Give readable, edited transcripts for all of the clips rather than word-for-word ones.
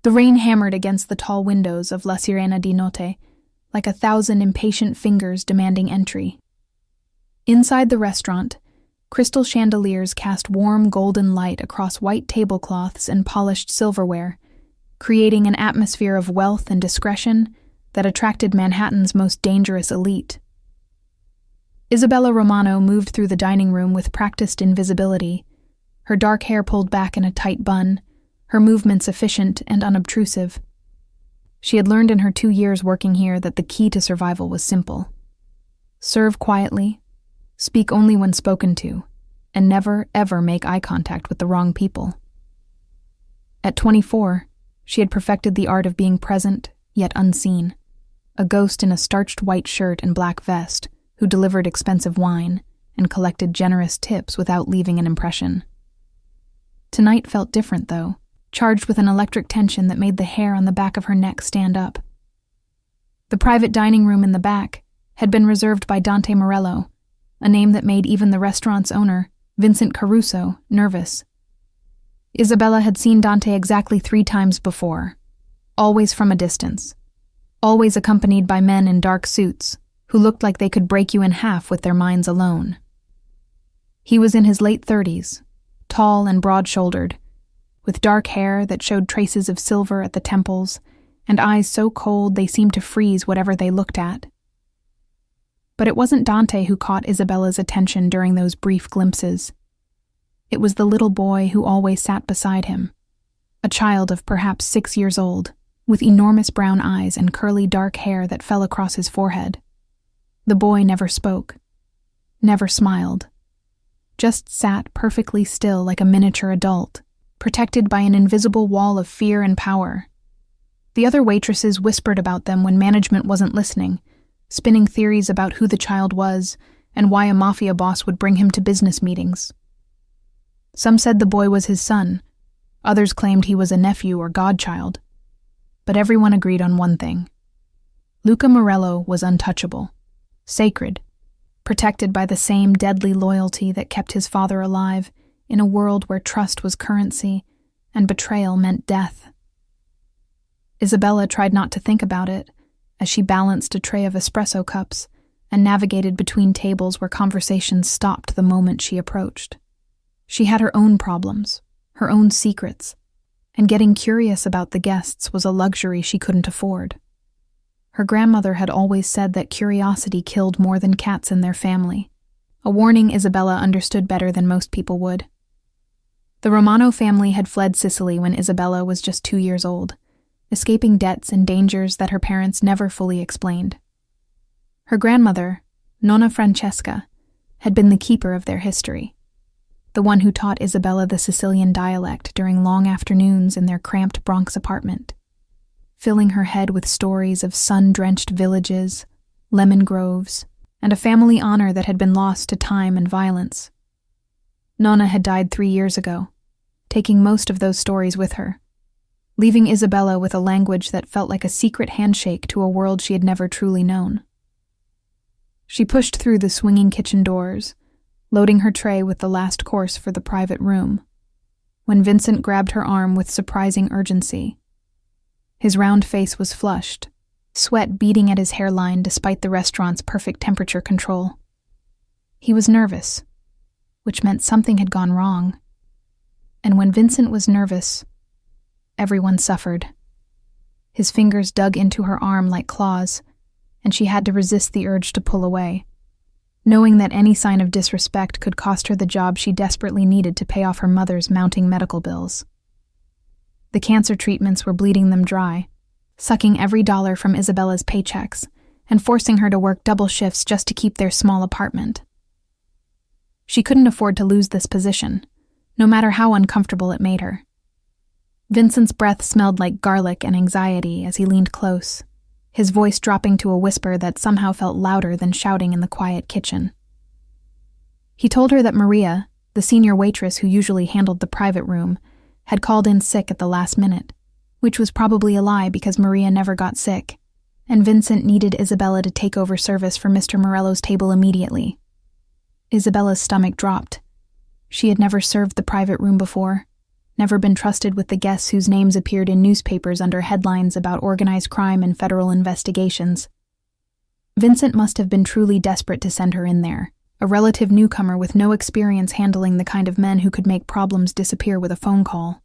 The rain hammered against the tall windows of La Sirena di Notte, like 1,000 impatient fingers demanding entry. Inside the restaurant, crystal chandeliers cast warm golden light across white tablecloths and polished silverware, creating an atmosphere of wealth and discretion that attracted Manhattan's most dangerous elite. Isabella Romano moved through the dining room with practiced invisibility, her dark hair pulled back in a tight bun, her movements efficient and unobtrusive. She had learned in her 2 years working here that the key to survival was simple. Serve quietly, speak only when spoken to, and never, ever make eye contact with the wrong people. At 24, she had perfected the art of being present, yet unseen, a ghost in a starched white shirt and black vest who delivered expensive wine and collected generous tips without leaving an impression. Tonight felt different, though, charged with an electric tension that made the hair on the back of her neck stand up. The private dining room in the back had been reserved by Dante Morello, a name that made even the restaurant's owner, Vincent Caruso, nervous. Isabella had seen Dante exactly 3 times before, always from a distance, always accompanied by men in dark suits who looked like they could break you in half with their minds alone. He was in his late 30s, tall and broad-shouldered, with dark hair that showed traces of silver at the temples, and eyes so cold they seemed to freeze whatever they looked at. But it wasn't Dante who caught Isabella's attention during those brief glimpses. It was the little boy who always sat beside him, a child of perhaps 6 years old, with enormous brown eyes and curly dark hair that fell across his forehead. The boy never spoke, never smiled, just sat perfectly still like a miniature adult, protected by an invisible wall of fear and power. The other waitresses whispered about them when management wasn't listening, spinning theories about who the child was and why a mafia boss would bring him to business meetings. Some said the boy was his son, others claimed he was a nephew or godchild. But everyone agreed on one thing. Luca Morello was untouchable, sacred, protected by the same deadly loyalty that kept his father alive in a world where trust was currency and betrayal meant death. Isabella tried not to think about it as she balanced a tray of espresso cups and navigated between tables where conversations stopped the moment she approached. She had her own problems, her own secrets, and getting curious about the guests was a luxury she couldn't afford. Her grandmother had always said that curiosity killed more than cats in their family, a warning Isabella understood better than most people would. The Romano family had fled Sicily when Isabella was just 2 years old, escaping debts and dangers that her parents never fully explained. Her grandmother, Nonna Francesca, had been the keeper of their history, the one who taught Isabella the Sicilian dialect during long afternoons in their cramped Bronx apartment, filling her head with stories of sun-drenched villages, lemon groves, and a family honor that had been lost to time and violence. Nonna had died 3 years ago, taking most of those stories with her, leaving Isabella with a language that felt like a secret handshake to a world she had never truly known. She pushed through the swinging kitchen doors, loading her tray with the last course for the private room, when Vincent grabbed her arm with surprising urgency. His round face was flushed, sweat beading at his hairline despite the restaurant's perfect temperature control. He was nervous, which meant something had gone wrong. And when Vincent was nervous, everyone suffered. His fingers dug into her arm like claws, and she had to resist the urge to pull away, knowing that any sign of disrespect could cost her the job she desperately needed to pay off her mother's mounting medical bills. The cancer treatments were bleeding them dry, sucking every dollar from Isabella's paychecks and forcing her to work double shifts just to keep their small apartment. She couldn't afford to lose this position, no matter how uncomfortable it made her. Vincent's breath smelled like garlic and anxiety as he leaned close, his voice dropping to a whisper that somehow felt louder than shouting in the quiet kitchen. He told her that Maria, the senior waitress who usually handled the private room, had called in sick at the last minute, which was probably a lie because Maria never got sick, and Vincent needed Isabella to take over service for Mr. Morello's table immediately. Isabella's stomach dropped. She had never served the private room before, never been trusted with the guests whose names appeared in newspapers under headlines about organized crime and federal investigations. Vincent must have been truly desperate to send her in there, a relative newcomer with no experience handling the kind of men who could make problems disappear with a phone call.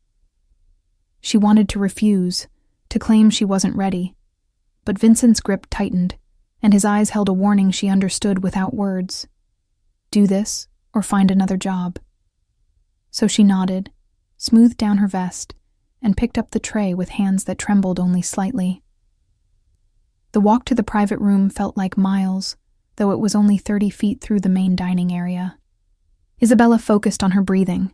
She wanted to refuse, to claim she wasn't ready, but Vincent's grip tightened, and his eyes held a warning she understood without words. Do this, or find another job. So she nodded, smoothed down her vest, and picked up the tray with hands that trembled only slightly. The walk to the private room felt like miles, though it was only 30 feet through the main dining area. Isabella focused on her breathing,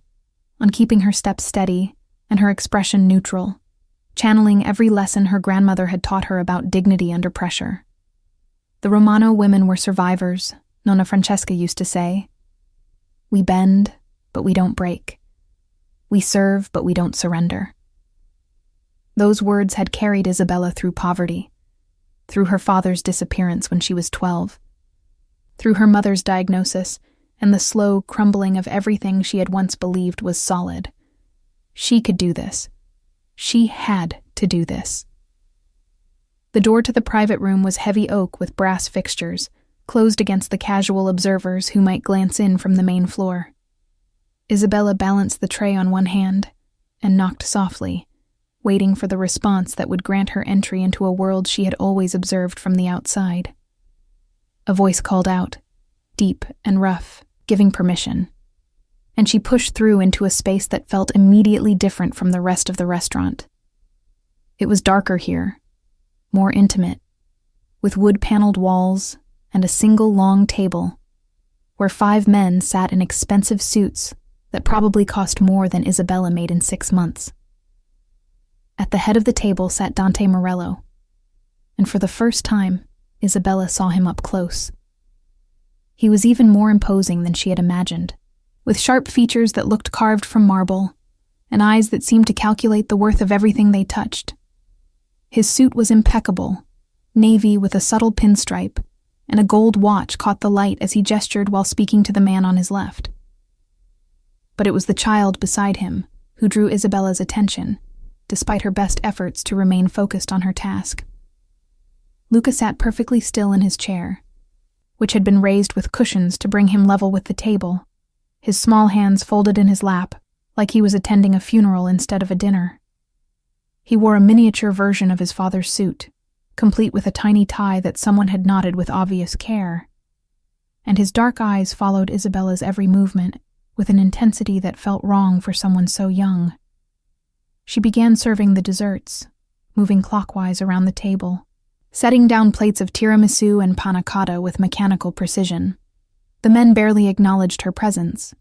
on keeping her steps steady and her expression neutral, channeling every lesson her grandmother had taught her about dignity under pressure. The Romano women were survivors, Nonna Francesca used to say. We bend, but we don't break. We serve, but we don't surrender. Those words had carried Isabella through poverty, through her father's disappearance when she was 12, through her mother's diagnosis and the slow crumbling of everything she had once believed was solid. She could do this. She had to do this. The door to the private room was heavy oak with brass fixtures, closed against the casual observers who might glance in from the main floor. Isabella balanced the tray on one hand and knocked softly, waiting for the response that would grant her entry into a world she had always observed from the outside. A voice called out, deep and rough, giving permission, and she pushed through into a space that felt immediately different from the rest of the restaurant. It was darker here, more intimate, with wood-paneled walls and a single long table, where 5 men sat in expensive suits that probably cost more than Isabella made in 6 months. At the head of the table sat Dante Morello, and for the first time, Isabella saw him up close. He was even more imposing than she had imagined, with sharp features that looked carved from marble, and eyes that seemed to calculate the worth of everything they touched. His suit was impeccable, navy with a subtle pinstripe, and a gold watch caught the light as he gestured while speaking to the man on his left. But it was the child beside him who drew Isabella's attention, despite her best efforts to remain focused on her task. Luca sat perfectly still in his chair, which had been raised with cushions to bring him level with the table, his small hands folded in his lap, like he was attending a funeral instead of a dinner. He wore a miniature version of his father's suit, complete with a tiny tie that someone had knotted with obvious care, and his dark eyes followed Isabella's every movement with an intensity that felt wrong for someone so young. She began serving the desserts, moving clockwise around the table, setting down plates of tiramisu and panna cotta with mechanical precision. The men barely acknowledged her presence,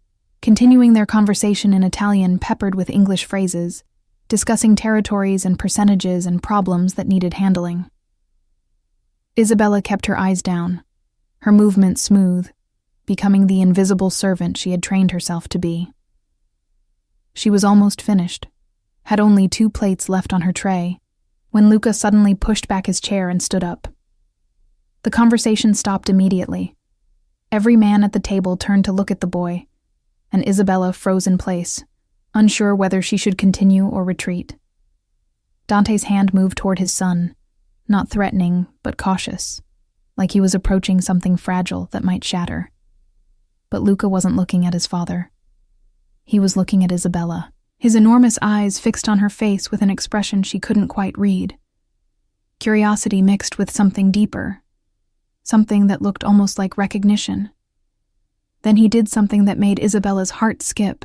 continuing their conversation in Italian peppered with English phrases, discussing territories and percentages and problems that needed handling. Isabella kept her eyes down, her movements smooth, becoming the invisible servant she had trained herself to be. She was almost finished, had only 2 plates left on her tray, when Luca suddenly pushed back his chair and stood up. The conversation stopped immediately. Every man at the table turned to look at the boy, and Isabella froze in place, unsure whether she should continue or retreat. Dante's hand moved toward his son, not threatening, but cautious, like he was approaching something fragile that might shatter. But Luca wasn't looking at his father. He was looking at Isabella, his enormous eyes fixed on her face with an expression she couldn't quite read. Curiosity mixed with something deeper, something that looked almost like recognition. Then he did something that made Isabella's heart skip.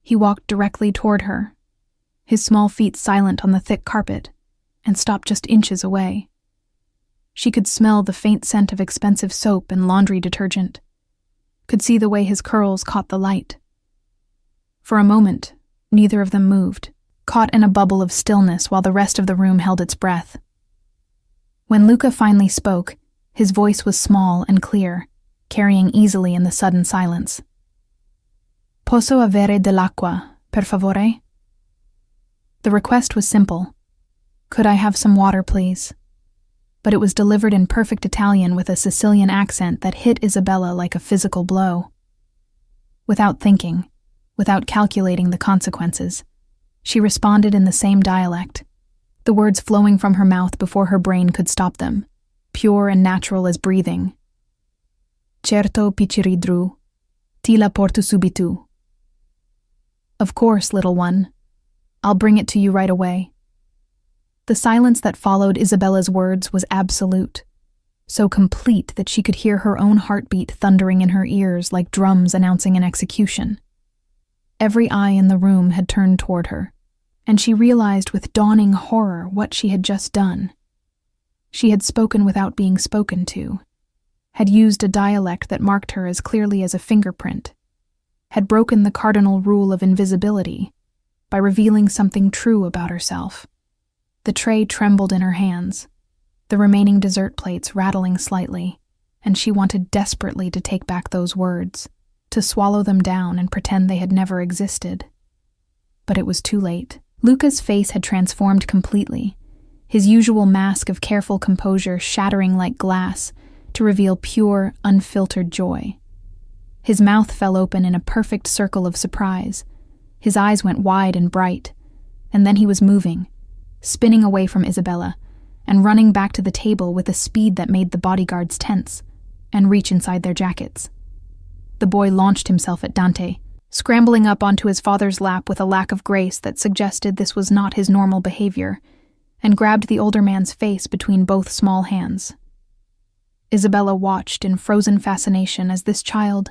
He walked directly toward her, his small feet silent on the thick carpet, and stopped just inches away. She could smell the faint scent of expensive soap and laundry detergent, could see the way his curls caught the light. For a moment, neither of them moved, caught in a bubble of stillness while the rest of the room held its breath. When Luca finally spoke, his voice was small and clear, carrying easily in the sudden silence. Posso avere dell'acqua, per favore? The request was simple. Could I have some water, please? But it was delivered in perfect Italian with a Sicilian accent that hit Isabella like a physical blow. Without thinking, without calculating the consequences. She responded in the same dialect, the words flowing from her mouth before her brain could stop them, pure and natural as breathing. Certo pichiridru, ti la porto subitu. Of course, little one. I'll bring it to you right away. The silence that followed Isabella's words was absolute, so complete that she could hear her own heartbeat thundering in her ears like drums announcing an execution. Every eye in the room had turned toward her, and she realized with dawning horror what she had just done. She had spoken without being spoken to, had used a dialect that marked her as clearly as a fingerprint, had broken the cardinal rule of invisibility by revealing something true about herself. The tray trembled in her hands, the remaining dessert plates rattling slightly, and she wanted desperately to take back those words, to swallow them down and pretend they had never existed. But it was too late. Luca's face had transformed completely, his usual mask of careful composure shattering like glass to reveal pure, unfiltered joy. His mouth fell open in a perfect circle of surprise. His eyes went wide and bright, and then he was moving, spinning away from Isabella, and running back to the table with a speed that made the bodyguards tense and reach inside their jackets. The boy launched himself at Dante, scrambling up onto his father's lap with a lack of grace that suggested this was not his normal behavior, and grabbed the older man's face between both small hands. Isabella watched in frozen fascination as this child,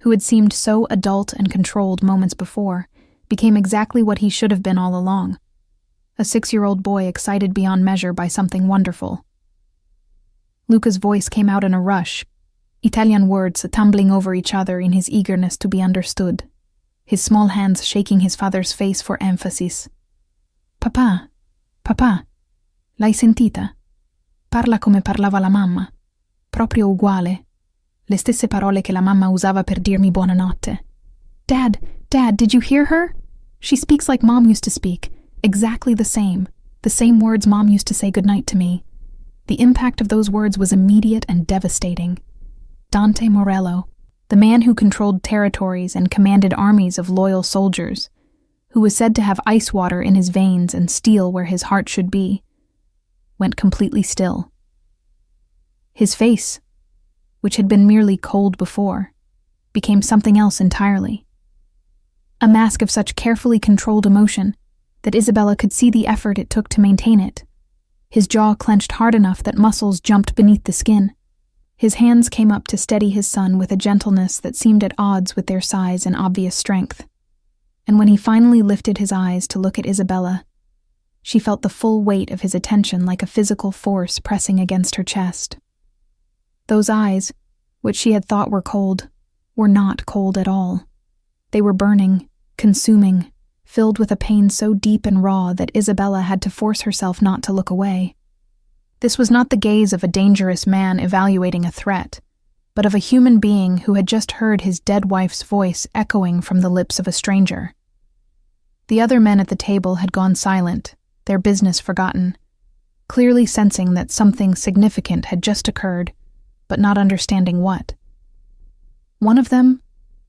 who had seemed so adult and controlled moments before, became exactly what he should have been all along. A 6-year-old boy excited beyond measure by something wonderful. Luca's voice came out in a rush, Italian words tumbling over each other in his eagerness to be understood, his small hands shaking his father's face for emphasis. Papà, papà, l'hai sentita? Parla come parlava la mamma, proprio uguale, le stesse parole che la mamma usava per dirmi buonanotte. Dad, did you hear her? She speaks like Mom used to speak. Exactly the same words Mom used to say goodnight to me. The impact of those words was immediate and devastating. Dante Morello, the man who controlled territories and commanded armies of loyal soldiers, who was said to have ice water in his veins and steel where his heart should be, went completely still. His face, which had been merely cold before, became something else entirely. A mask of such carefully controlled emotion that Isabella could see the effort it took to maintain it. His jaw clenched hard enough that muscles jumped beneath the skin. His hands came up to steady his son with a gentleness that seemed at odds with their size and obvious strength. And when he finally lifted his eyes to look at Isabella, she felt the full weight of his attention like a physical force pressing against her chest. Those eyes, which she had thought were cold, were not cold at all. They were burning, consuming, filled with a pain so deep and raw that Isabella had to force herself not to look away. This was not the gaze of a dangerous man evaluating a threat, but of a human being who had just heard his dead wife's voice echoing from the lips of a stranger. The other men at the table had gone silent, their business forgotten, clearly sensing that something significant had just occurred, but not understanding what. One of them,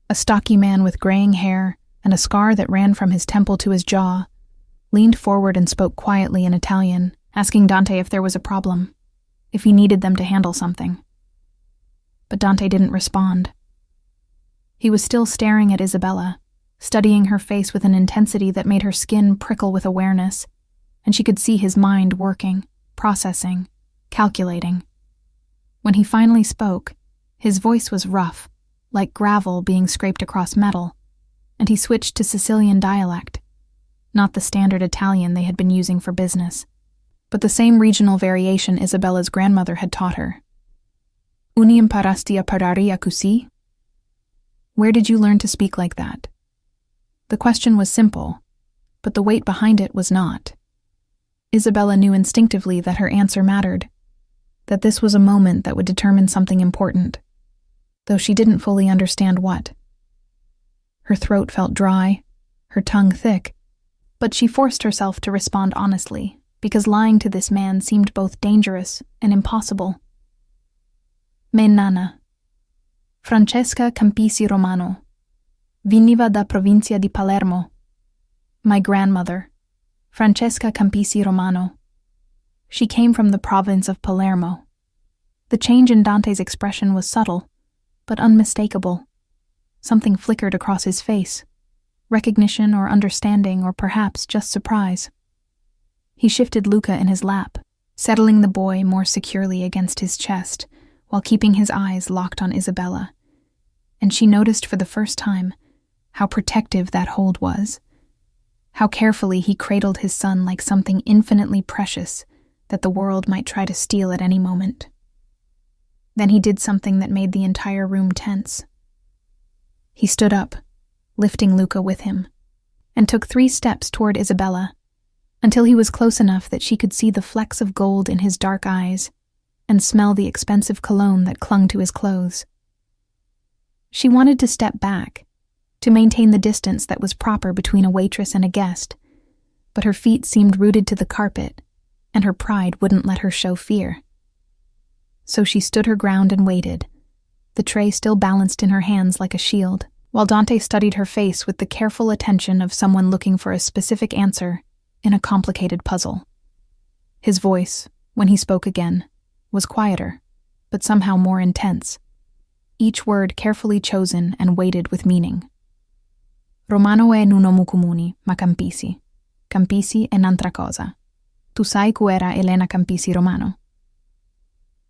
a stocky man with graying hair and a scar that ran from his temple to his jaw, leaned forward and spoke quietly in Italian, asking Dante if there was a problem, if he needed them to handle something. But Dante didn't respond. He was still staring at Isabella, studying her face with an intensity that made her skin prickle with awareness, and she could see his mind working, processing, calculating. When he finally spoke, his voice was rough, like gravel being scraped across metal, and he switched to Sicilian dialect, not the standard Italian they had been using for business, but the same regional variation Isabella's grandmother had taught her. Uni imparasti a parlare così? Where did you learn to speak like that? The question was simple, but the weight behind it was not. Isabella knew instinctively that her answer mattered, that this was a moment that would determine something important, though she didn't fully understand what. Her throat felt dry, her tongue thick, but she forced herself to respond honestly, because lying to this man seemed both dangerous and impossible. Me nana, Francesca Campisi Romano, Veniva da provincia di Palermo. My grandmother, Francesca Campisi Romano. She came from the province of Palermo. The change in Dante's expression was subtle, but unmistakable. Something flickered across his face. Recognition or understanding or perhaps just surprise. He shifted Luca in his lap, settling the boy more securely against his chest while keeping his eyes locked on Isabella. And she noticed for the first time how protective that hold was, how carefully he cradled his son like something infinitely precious that the world might try to steal at any moment. Then he did something that made the entire room tense. He stood up, lifting Luca with him, and took 3 steps toward Isabella, until he was close enough that she could see the flecks of gold in his dark eyes and smell the expensive cologne that clung to his clothes. She wanted to step back, to maintain the distance that was proper between a waitress and a guest, but her feet seemed rooted to the carpet, and her pride wouldn't let her show fear. So she stood her ground and waited, the tray still balanced in her hands like a shield, while Dante studied her face with the careful attention of someone looking for a specific answer in a complicated puzzle. His voice, when he spoke again, was quieter, but somehow more intense, each word carefully chosen and weighted with meaning. Romano è un uomo comune, ma Campisi. Campisi è un'altra cosa. Tu sai cu era Elena Campisi Romano?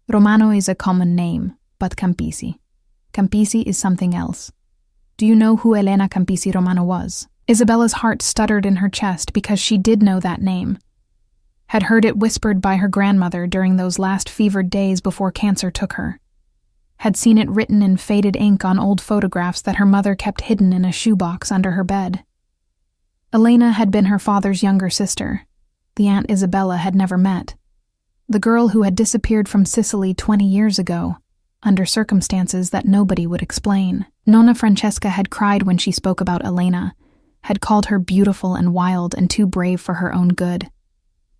Romano is a common name, but Campisi. Campisi is something else. Do you know who Elena Campisi Romano was? Isabella's heart stuttered in her chest because she did know that name. Had heard it whispered by her grandmother during those last fevered days before cancer took her. Had seen it written in faded ink on old photographs that her mother kept hidden in a shoebox under her bed. Elena had been her father's younger sister. The Aunt Isabella had never met. The girl who had disappeared from Sicily 20 years ago, under circumstances that nobody would explain. Nonna Francesca had cried when she spoke about Elena, had called her beautiful and wild and too brave for her own good,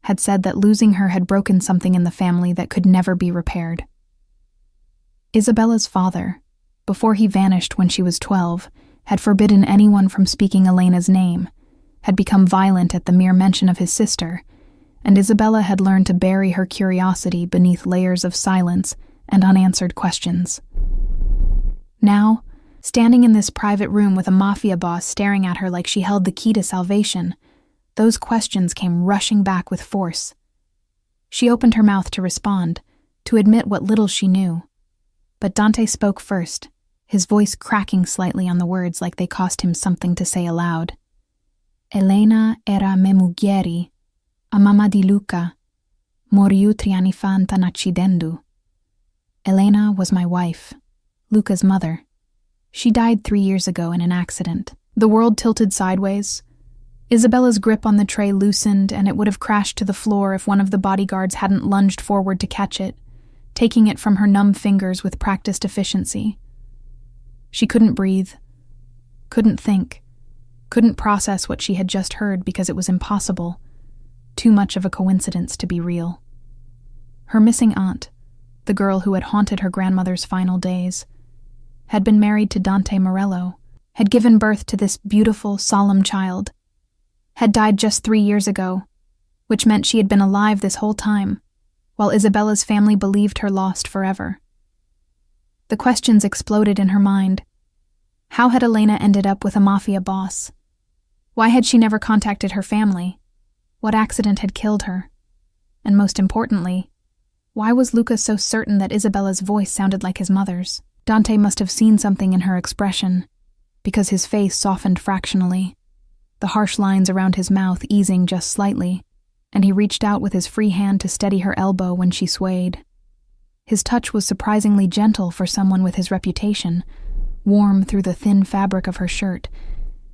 had said that losing her had broken something in the family that could never be repaired. Isabella's father, before he vanished when she was 12, had forbidden anyone from speaking Elena's name, had become violent at the mere mention of his sister, and Isabella had learned to bury her curiosity beneath layers of silence and unanswered questions. Now, standing in this private room with a mafia boss staring at her like she held the key to salvation, those questions came rushing back with force. She opened her mouth to respond, to admit what little she knew. But Dante spoke first, his voice cracking slightly on the words like they cost him something to say aloud. Elena era me mugieri, a mamma di Luca, moriu 3 anni fa in un accidente. Elena was my wife, Luca's mother. She died 3 years ago in an accident. The world tilted sideways. Isabella's grip on the tray loosened, and it would have crashed to the floor if one of the bodyguards hadn't lunged forward to catch it, taking it from her numb fingers with practiced efficiency. She couldn't breathe, couldn't think, couldn't process what she had just heard because it was impossible, too much of a coincidence to be real. Her missing aunt, the girl who had haunted her grandmother's final days, had been married to Dante Morello, had given birth to this beautiful, solemn child, had died just 3 years ago, which meant she had been alive this whole time, while Isabella's family believed her lost forever. The questions exploded in her mind. How had Elena ended up with a mafia boss? Why had she never contacted her family? What accident had killed her? And most importantly, why was Luca so certain that Isabella's voice sounded like his mother's? Dante must have seen something in her expression, because his face softened fractionally, the harsh lines around his mouth easing just slightly, and he reached out with his free hand to steady her elbow when she swayed. His touch was surprisingly gentle for someone with his reputation, warm through the thin fabric of her shirt,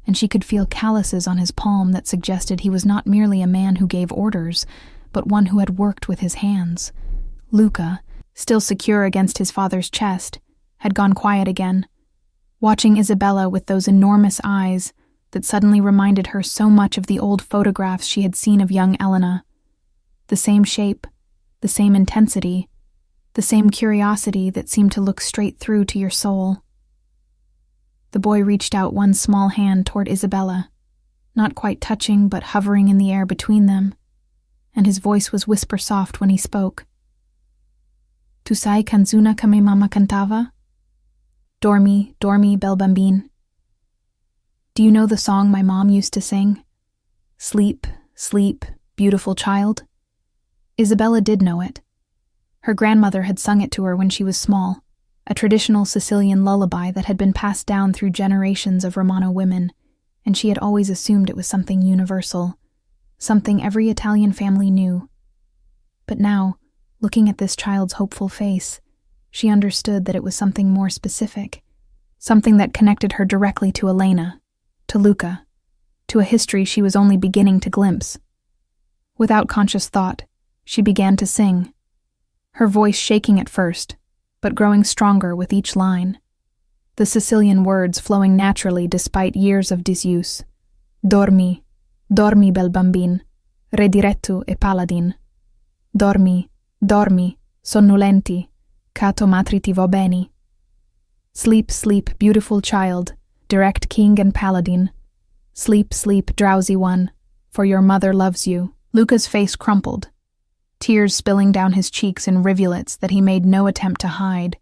and she could feel calluses on his palm that suggested he was not merely a man who gave orders, but one who had worked with his hands. Luca, still secure against his father's chest, had gone quiet again, watching Isabella with those enormous eyes that suddenly reminded her so much of the old photographs she had seen of young Elena. The same shape, the same intensity, the same curiosity that seemed to look straight through to your soul. The boy reached out one small hand toward Isabella, not quite touching but hovering in the air between them, and his voice was whisper-soft when he spoke. Tu sai canzuna che mia mamma cantava? Dormi, dormi, bel bambin. Do you know the song my mom used to sing? Sleep, sleep, beautiful child. Isabella did know it. Her grandmother had sung it to her when she was small, a traditional Sicilian lullaby that had been passed down through generations of Romano women, and she had always assumed it was something universal, something every Italian family knew. But now, looking at this child's hopeful face, she understood that it was something more specific, something that connected her directly to Elena, to Luca, to a history she was only beginning to glimpse. Without conscious thought, she began to sing, her voice shaking at first, but growing stronger with each line, the Sicilian words flowing naturally despite years of disuse. Dormi, dormi bel bambin, re diretto e paladin. Dormi, dormi, sonnolenti, cato matri ti va bene. Sleep, sleep, beautiful child, direct king and paladin. Sleep, sleep, drowsy one, for your mother loves you. Luca's face crumpled, tears spilling down his cheeks in rivulets that he made no attempt to hide,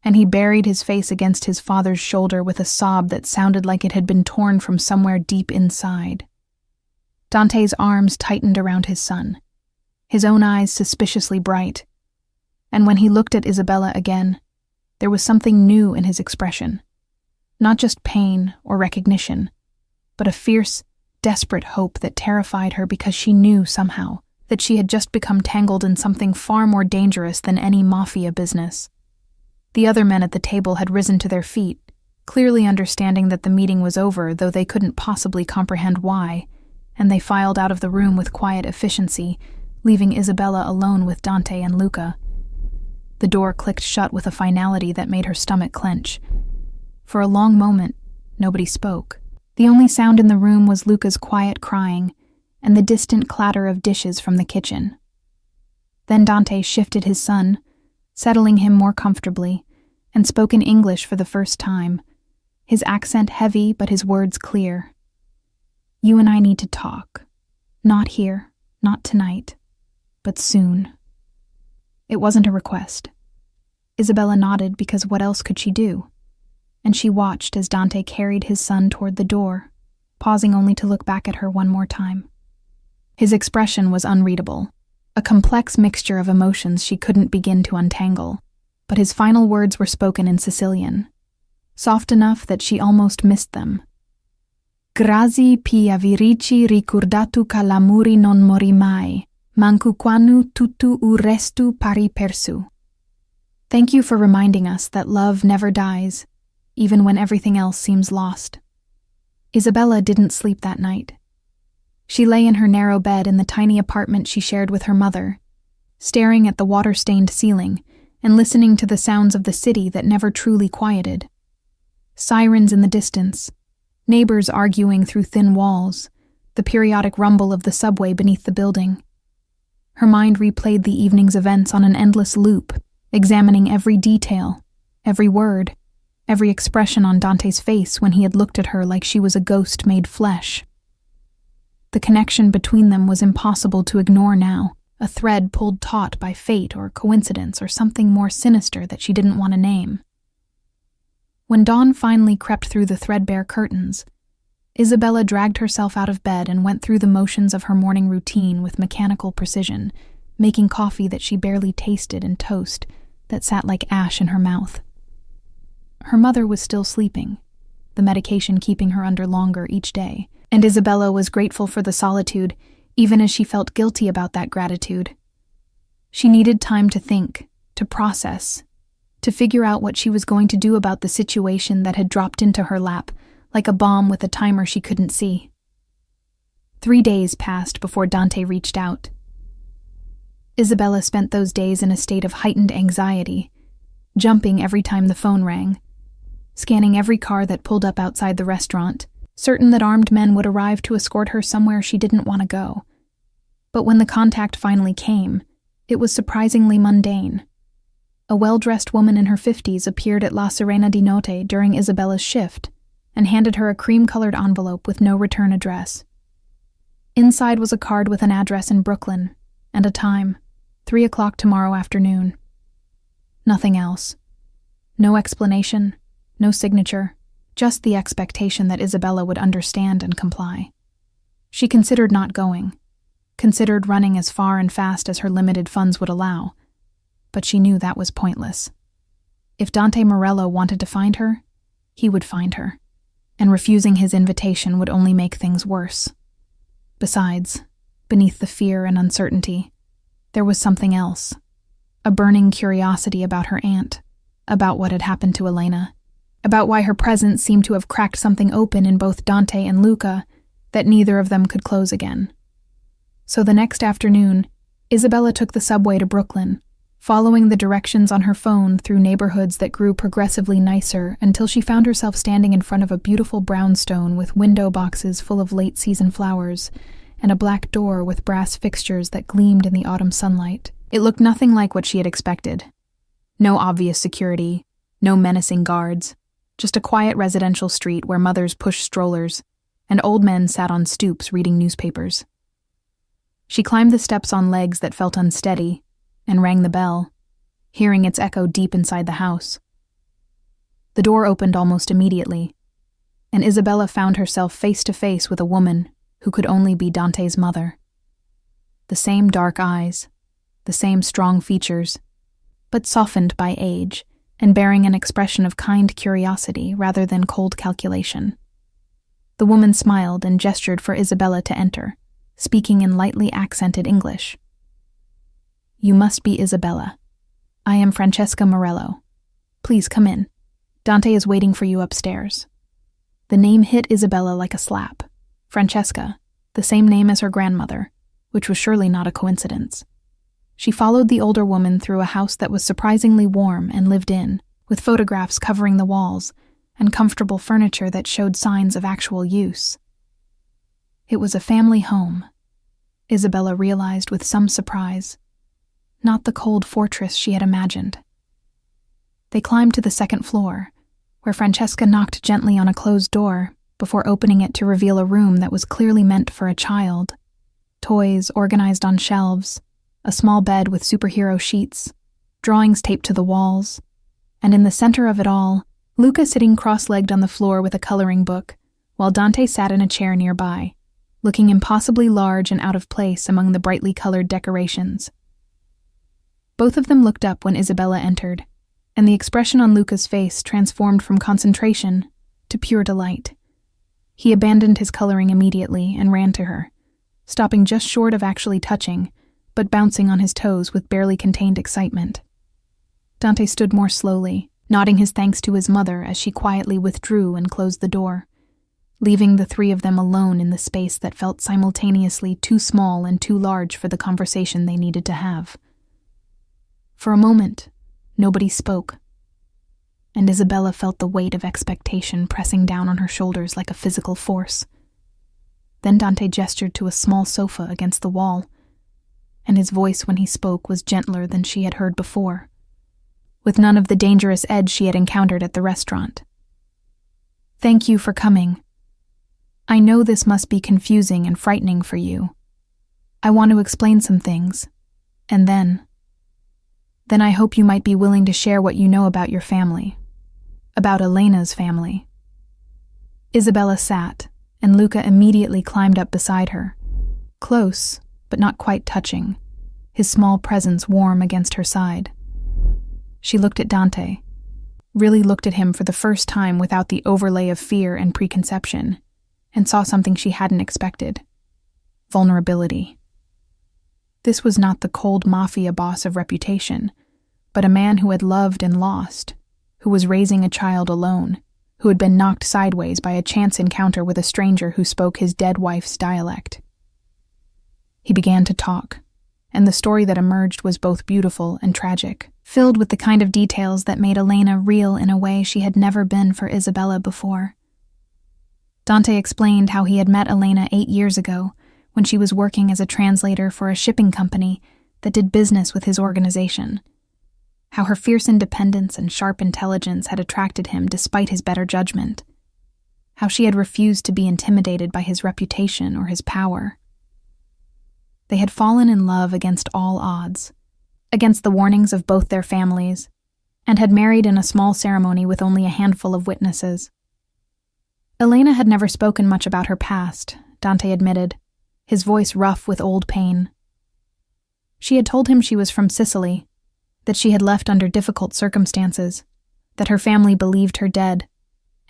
and he buried his face against his father's shoulder with a sob that sounded like it had been torn from somewhere deep inside. Dante's arms tightened around his son, his own eyes suspiciously bright, and when he looked at Isabella again, there was something new in his expression. Not just pain or recognition, but a fierce, desperate hope that terrified her because she knew somehow that she had just become tangled in something far more dangerous than any mafia business. The other men at the table had risen to their feet, clearly understanding that the meeting was over, though they couldn't possibly comprehend why, and they filed out of the room with quiet efficiency, leaving Isabella alone with Dante and Luca. The door clicked shut with a finality that made her stomach clench. For a long moment, nobody spoke. The only sound in the room was Luca's quiet crying and the distant clatter of dishes from the kitchen. Then Dante shifted his son, settling him more comfortably, and spoke in English for the first time, his accent heavy but his words clear. You and I need to talk. Not here, not tonight, but soon. It wasn't a request. Isabella nodded because what else could she do? And she watched as Dante carried his son toward the door, pausing only to look back at her one more time. His expression was unreadable, a complex mixture of emotions she couldn't begin to untangle, but his final words were spoken in Sicilian, soft enough that she almost missed them. Grazie pi avirici ricordato che l'amore non mori mai, manco quando tutto il resto pari persu. Thank you for reminding us that love never dies, even when everything else seems lost. Isabella didn't sleep that night. She lay in her narrow bed in the tiny apartment she shared with her mother, staring at the water-stained ceiling and listening to the sounds of the city that never truly quieted. Sirens in the distance, neighbors arguing through thin walls, the periodic rumble of the subway beneath the building. Her mind replayed the evening's events on an endless loop, examining every detail, every word, every expression on Dante's face when he had looked at her like she was a ghost made flesh. The connection between them was impossible to ignore now, a thread pulled taut by fate or coincidence or something more sinister that she didn't want to name. When dawn finally crept through the threadbare curtains, Isabella dragged herself out of bed and went through the motions of her morning routine with mechanical precision, making coffee that she barely tasted and toast that sat like ash in her mouth. Her mother was still sleeping, the medication keeping her under longer each day, and Isabella was grateful for the solitude, even as she felt guilty about that gratitude. She needed time to think, to process, to figure out what she was going to do about the situation that had dropped into her lap, like a bomb with a timer she couldn't see. 3 days passed before Dante reached out. Isabella spent those days in a state of heightened anxiety, jumping every time the phone rang, scanning every car that pulled up outside the restaurant, certain that armed men would arrive to escort her somewhere she didn't want to go. But when the contact finally came, it was surprisingly mundane. A well-dressed woman in her 50s appeared at La Sirena di Notte during Isabella's shift, and handed her a cream-colored envelope with no return address. Inside was a card with an address in Brooklyn and a time, 3 o'clock tomorrow afternoon. Nothing else. No explanation, no signature, just the expectation that Isabella would understand and comply. She considered not going, considered running as far and fast as her limited funds would allow, but she knew that was pointless. If Dante Morello wanted to find her, he would find her, and refusing his invitation would only make things worse. Besides, beneath the fear and uncertainty, there was something else, a burning curiosity about her aunt, about what had happened to Elena, about why her presence seemed to have cracked something open in both Dante and Luca that neither of them could close again. So the next afternoon, Isabella took the subway to Brooklyn, following the directions on her phone through neighborhoods that grew progressively nicer until she found herself standing in front of a beautiful brownstone with window boxes full of late-season flowers and a black door with brass fixtures that gleamed in the autumn sunlight. It looked nothing like what she had expected. No obvious security, no menacing guards, just a quiet residential street where mothers pushed strollers and old men sat on stoops reading newspapers. She climbed the steps on legs that felt unsteady and rang the bell, hearing its echo deep inside the house. The door opened almost immediately, and Isabella found herself face to face with a woman who could only be Dante's mother. The same dark eyes, the same strong features, but softened by age and bearing an expression of kind curiosity rather than cold calculation. The woman smiled and gestured for Isabella to enter, speaking in lightly accented English. "You must be Isabella. I am Francesca Morello. Please come in. Dante is waiting for you upstairs." The name hit Isabella like a slap. Francesca, the same name as her grandmother, which was surely not a coincidence. She followed the older woman through a house that was surprisingly warm and lived in, with photographs covering the walls and comfortable furniture that showed signs of actual use. It was a family home, Isabella realized with some surprise, not the cold fortress she had imagined. They climbed to the second floor, where Francesca knocked gently on a closed door before opening it to reveal a room that was clearly meant for a child. Toys organized on shelves, a small bed with superhero sheets, drawings taped to the walls, and in the center of it all, Luca sitting cross-legged on the floor with a coloring book, while Dante sat in a chair nearby, looking impossibly large and out of place among the brightly colored decorations. Both of them looked up when Isabella entered, and the expression on Luca's face transformed from concentration to pure delight. He abandoned his coloring immediately and ran to her, stopping just short of actually touching, but bouncing on his toes with barely contained excitement. Dante stood more slowly, nodding his thanks to his mother as she quietly withdrew and closed the door, leaving the three of them alone in the space that felt simultaneously too small and too large for the conversation they needed to have. For a moment, nobody spoke, and Isabella felt the weight of expectation pressing down on her shoulders like a physical force. Then Dante gestured to a small sofa against the wall, and his voice when he spoke was gentler than she had heard before, with none of the dangerous edge she had encountered at the restaurant. "Thank you for coming. I know this must be confusing and frightening for you. I want to explain some things, and then I hope you might be willing to share what you know about your family, about Elena's family." Isabella sat, and Luca immediately climbed up beside her, close, but not quite touching, his small presence warm against her side. She looked at Dante, really looked at him for the first time without the overlay of fear and preconception, and saw something she hadn't expected: vulnerability. This was not the cold mafia boss of reputation, but a man who had loved and lost, who was raising a child alone, who had been knocked sideways by a chance encounter with a stranger who spoke his dead wife's dialect. He began to talk, and the story that emerged was both beautiful and tragic, filled with the kind of details that made Elena real in a way she had never been for Isabella before. Dante explained how he had met Elena 8 years ago when she was working as a translator for a shipping company that did business with his organization, how her fierce independence and sharp intelligence had attracted him despite his better judgment. how she had refused to be intimidated by his reputation or his power. They had fallen in love against all odds, against the warnings of both their families, and had married in a small ceremony with only a handful of witnesses. Elena had never spoken much about her past, Dante admitted, his voice rough with old pain. She had told him she was from Sicily, that she had left under difficult circumstances, that her family believed her dead,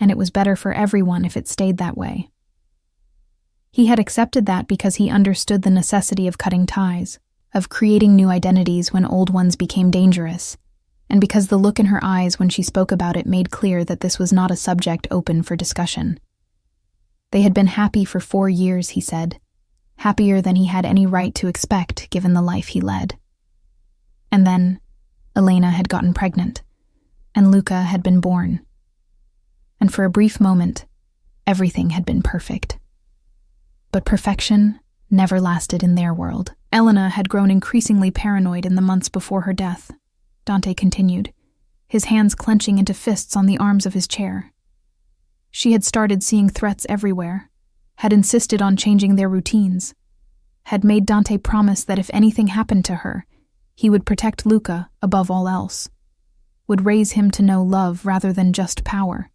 and it was better for everyone if it stayed that way. He had accepted that because he understood the necessity of cutting ties, of creating new identities when old ones became dangerous, and because the look in her eyes when she spoke about it made clear that this was not a subject open for discussion. They had been happy for 4 years, he said, happier than he had any right to expect given the life he led. And then, Elena had gotten pregnant, and Luca had been born. And for a brief moment, everything had been perfect. But perfection never lasted in their world. Elena had grown increasingly paranoid in the months before her death, Dante continued, his hands clenching into fists on the arms of his chair. She had started seeing threats everywhere, had insisted on changing their routines, had made Dante promise that if anything happened to her, he would protect Luca above all else, would raise him to know love rather than just power.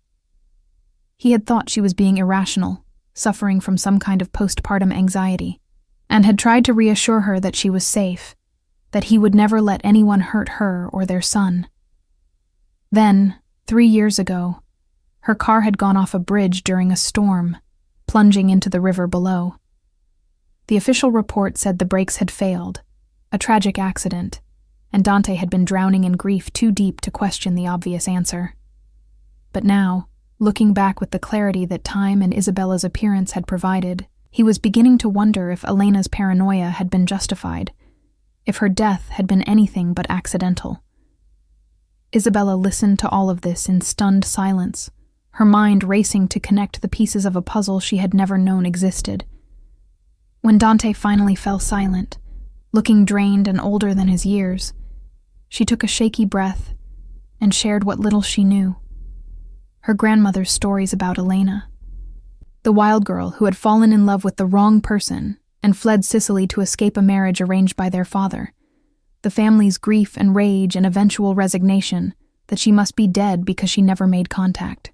He had thought she was being irrational, suffering from some kind of postpartum anxiety, and had tried to reassure her that she was safe, that he would never let anyone hurt her or their son. Then, 3 years ago, her car had gone off a bridge during a storm, plunging into the river below. The official report said the brakes had failed, a tragic accident, and Dante had been drowning in grief too deep to question the obvious answer. But now, looking back with the clarity that time and Isabella's appearance had provided, he was beginning to wonder if Elena's paranoia had been justified, if her death had been anything but accidental. Isabella listened to all of this in stunned silence, her mind racing to connect the pieces of a puzzle she had never known existed. When Dante finally fell silent, looking drained and older than his years, she took a shaky breath and shared what little she knew. Her grandmother's stories about Elena, the wild girl who had fallen in love with the wrong person and fled Sicily to escape a marriage arranged by their father, the family's grief and rage and eventual resignation that she must be dead because she never made contact.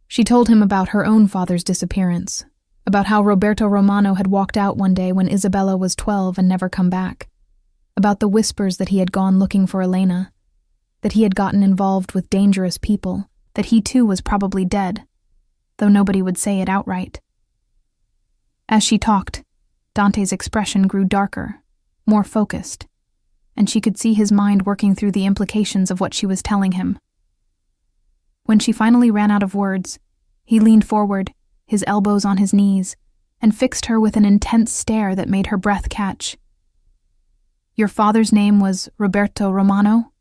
She told him about her own father's disappearance, about how Roberto Romano had walked out one day when Isabella was 12 and never come back, about the whispers that he had gone looking for Elena, that he had gotten involved with dangerous people, that he too was probably dead, though nobody would say it outright. As she talked, Dante's expression grew darker, more focused, and she could see his mind working through the implications of what she was telling him. When she finally ran out of words, he leaned forward, his elbows on his knees, and fixed her with an intense stare that made her breath catch. "Your father's name was Roberto Romano?"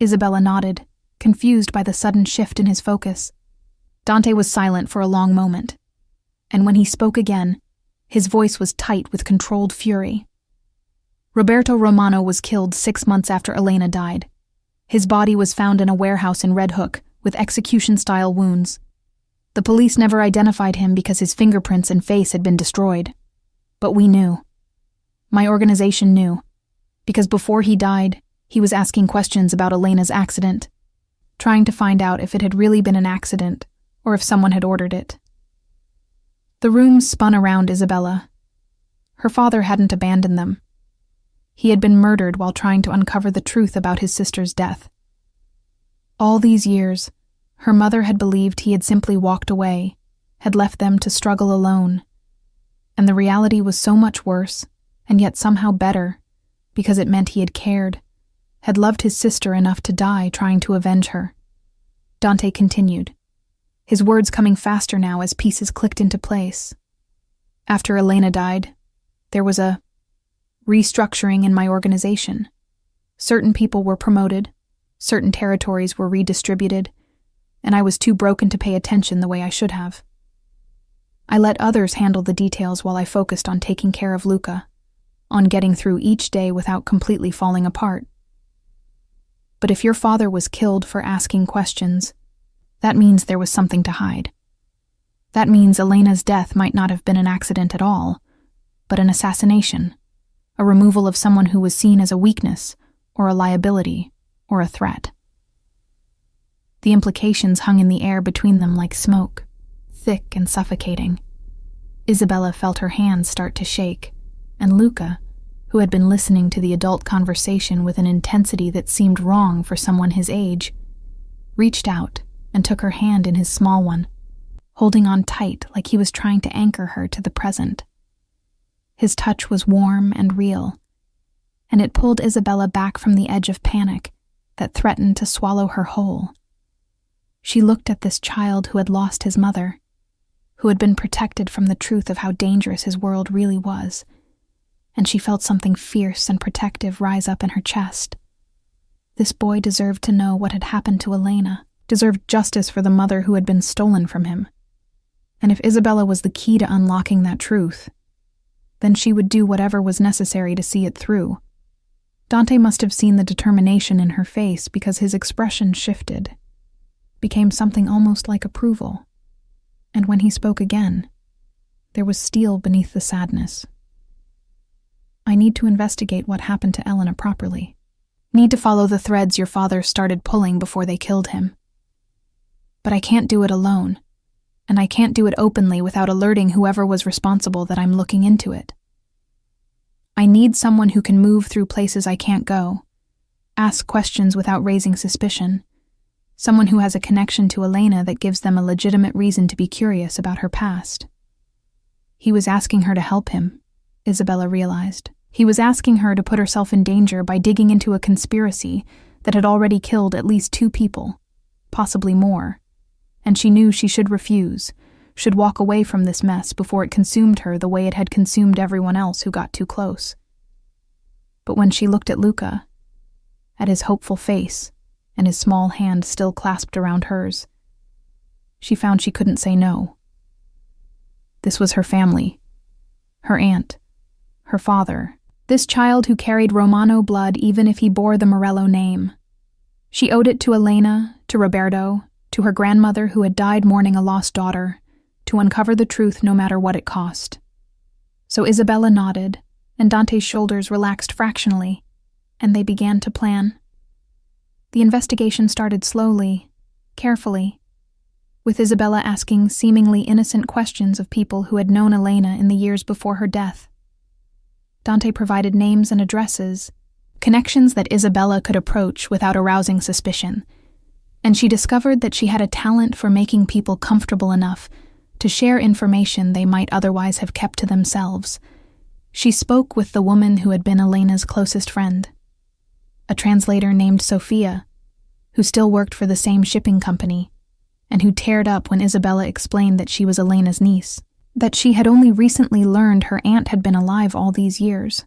Isabella nodded, confused by the sudden shift in his focus. Dante was silent for a long moment, and when he spoke again, his voice was tight with controlled fury. Roberto Romano was killed 6 months after Elena died. His body was found in a warehouse in Red Hook with execution-style wounds. The police never identified him because his fingerprints and face had been destroyed. But we knew. My organization knew, because before he died, he was asking questions about Elena's accident, trying to find out if it had really been an accident or if someone had ordered it. The room spun around Isabella. Her father hadn't abandoned them. He had been murdered while trying to uncover the truth about his sister's death. All these years, her mother had believed he had simply walked away, had left them to struggle alone. And the reality was so much worse, and yet somehow better, because it meant he had cared, had loved his sister enough to die trying to avenge her. Dante continued, his words coming faster now as pieces clicked into place. After Elena died, there was a restructuring in my organization. Certain people were promoted, certain territories were redistributed, and I was too broken to pay attention the way I should have. I let others handle the details while I focused on taking care of Luca, on getting through each day without completely falling apart. But if your father was killed for asking questions, that means there was something to hide. That means Elena's death might not have been an accident at all, but an assassination, a removal of someone who was seen as a weakness, or a liability, or a threat. The implications hung in the air between them like smoke, thick and suffocating. Isabella felt her hands start to shake, and Luca, who had been listening to the adult conversation with an intensity that seemed wrong for someone his age, reached out and took her hand in his small one, holding on tight like he was trying to anchor her to the present. His touch was warm and real, and it pulled Isabella back from the edge of panic that threatened to swallow her whole. She looked at this child who had lost his mother, who had been protected from the truth of how dangerous his world really was, and she felt something fierce and protective rise up in her chest. This boy deserved to know what had happened to Elena, deserved justice for the mother who had been stolen from him. And if Isabella was the key to unlocking that truth, then she would do whatever was necessary to see it through. Dante must have seen the determination in her face because his expression shifted, became something almost like approval. And when he spoke again, there was steel beneath the sadness. I need to investigate what happened to Elena properly. Need to follow the threads your father started pulling before they killed him. But I can't do it alone, and I can't do it openly without alerting whoever was responsible that I'm looking into it. I need someone who can move through places I can't go, ask questions without raising suspicion, someone who has a connection to Elena that gives them a legitimate reason to be curious about her past. He was asking her to help him, Isabella realized. He was asking her to put herself in danger by digging into a conspiracy that had already killed at least 2 people, possibly more, and she knew she should refuse, should walk away from this mess before it consumed her the way it had consumed everyone else who got too close. But when she looked at Luca, at his hopeful face, and his small hand still clasped around hers, she found she couldn't say no. This was her family, her aunt, her father, this child who carried Romano blood even if he bore the Morello name. She owed it to Elena, to Roberto, to her grandmother who had died mourning a lost daughter, to uncover the truth no matter what it cost. So Isabella nodded, and Dante's shoulders relaxed fractionally, and they began to plan. The investigation started slowly, carefully, with Isabella asking seemingly innocent questions of people who had known Elena in the years before her death. Dante provided names and addresses, connections that Isabella could approach without arousing suspicion, and she discovered that she had a talent for making people comfortable enough to share information they might otherwise have kept to themselves. She spoke with the woman who had been Elena's closest friend, a translator named Sophia, who still worked for the same shipping company, and who teared up when Isabella explained that she was Elena's niece, that she had only recently learned her aunt had been alive all these years.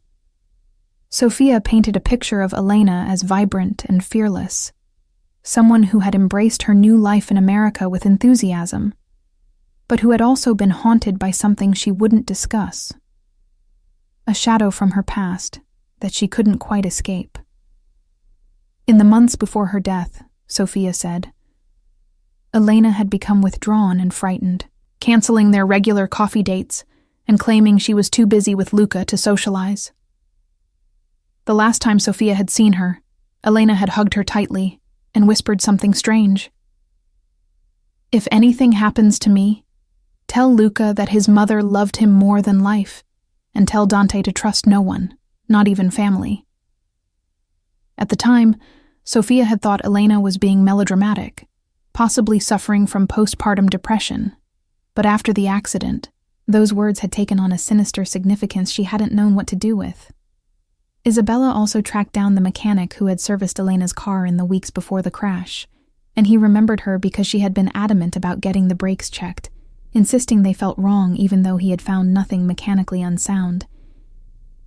Sophia painted a picture of Elena as vibrant and fearless, someone who had embraced her new life in America with enthusiasm, but who had also been haunted by something she wouldn't discuss, a shadow from her past that she couldn't quite escape. In the months before her death, Sophia said, Elena had become withdrawn and frightened, canceling their regular coffee dates and claiming she was too busy with Luca to socialize. The last time Sophia had seen her, Elena had hugged her tightly and whispered something strange. If anything happens to me, tell Luca that his mother loved him more than life, and tell Dante to trust no one, not even family. At the time, Sophia had thought Elena was being melodramatic, possibly suffering from postpartum depression, but after the accident, those words had taken on a sinister significance she hadn't known what to do with. Isabella also tracked down the mechanic who had serviced Elena's car in the weeks before the crash, and he remembered her because she had been adamant about getting the brakes checked, insisting they felt wrong even though he had found nothing mechanically unsound.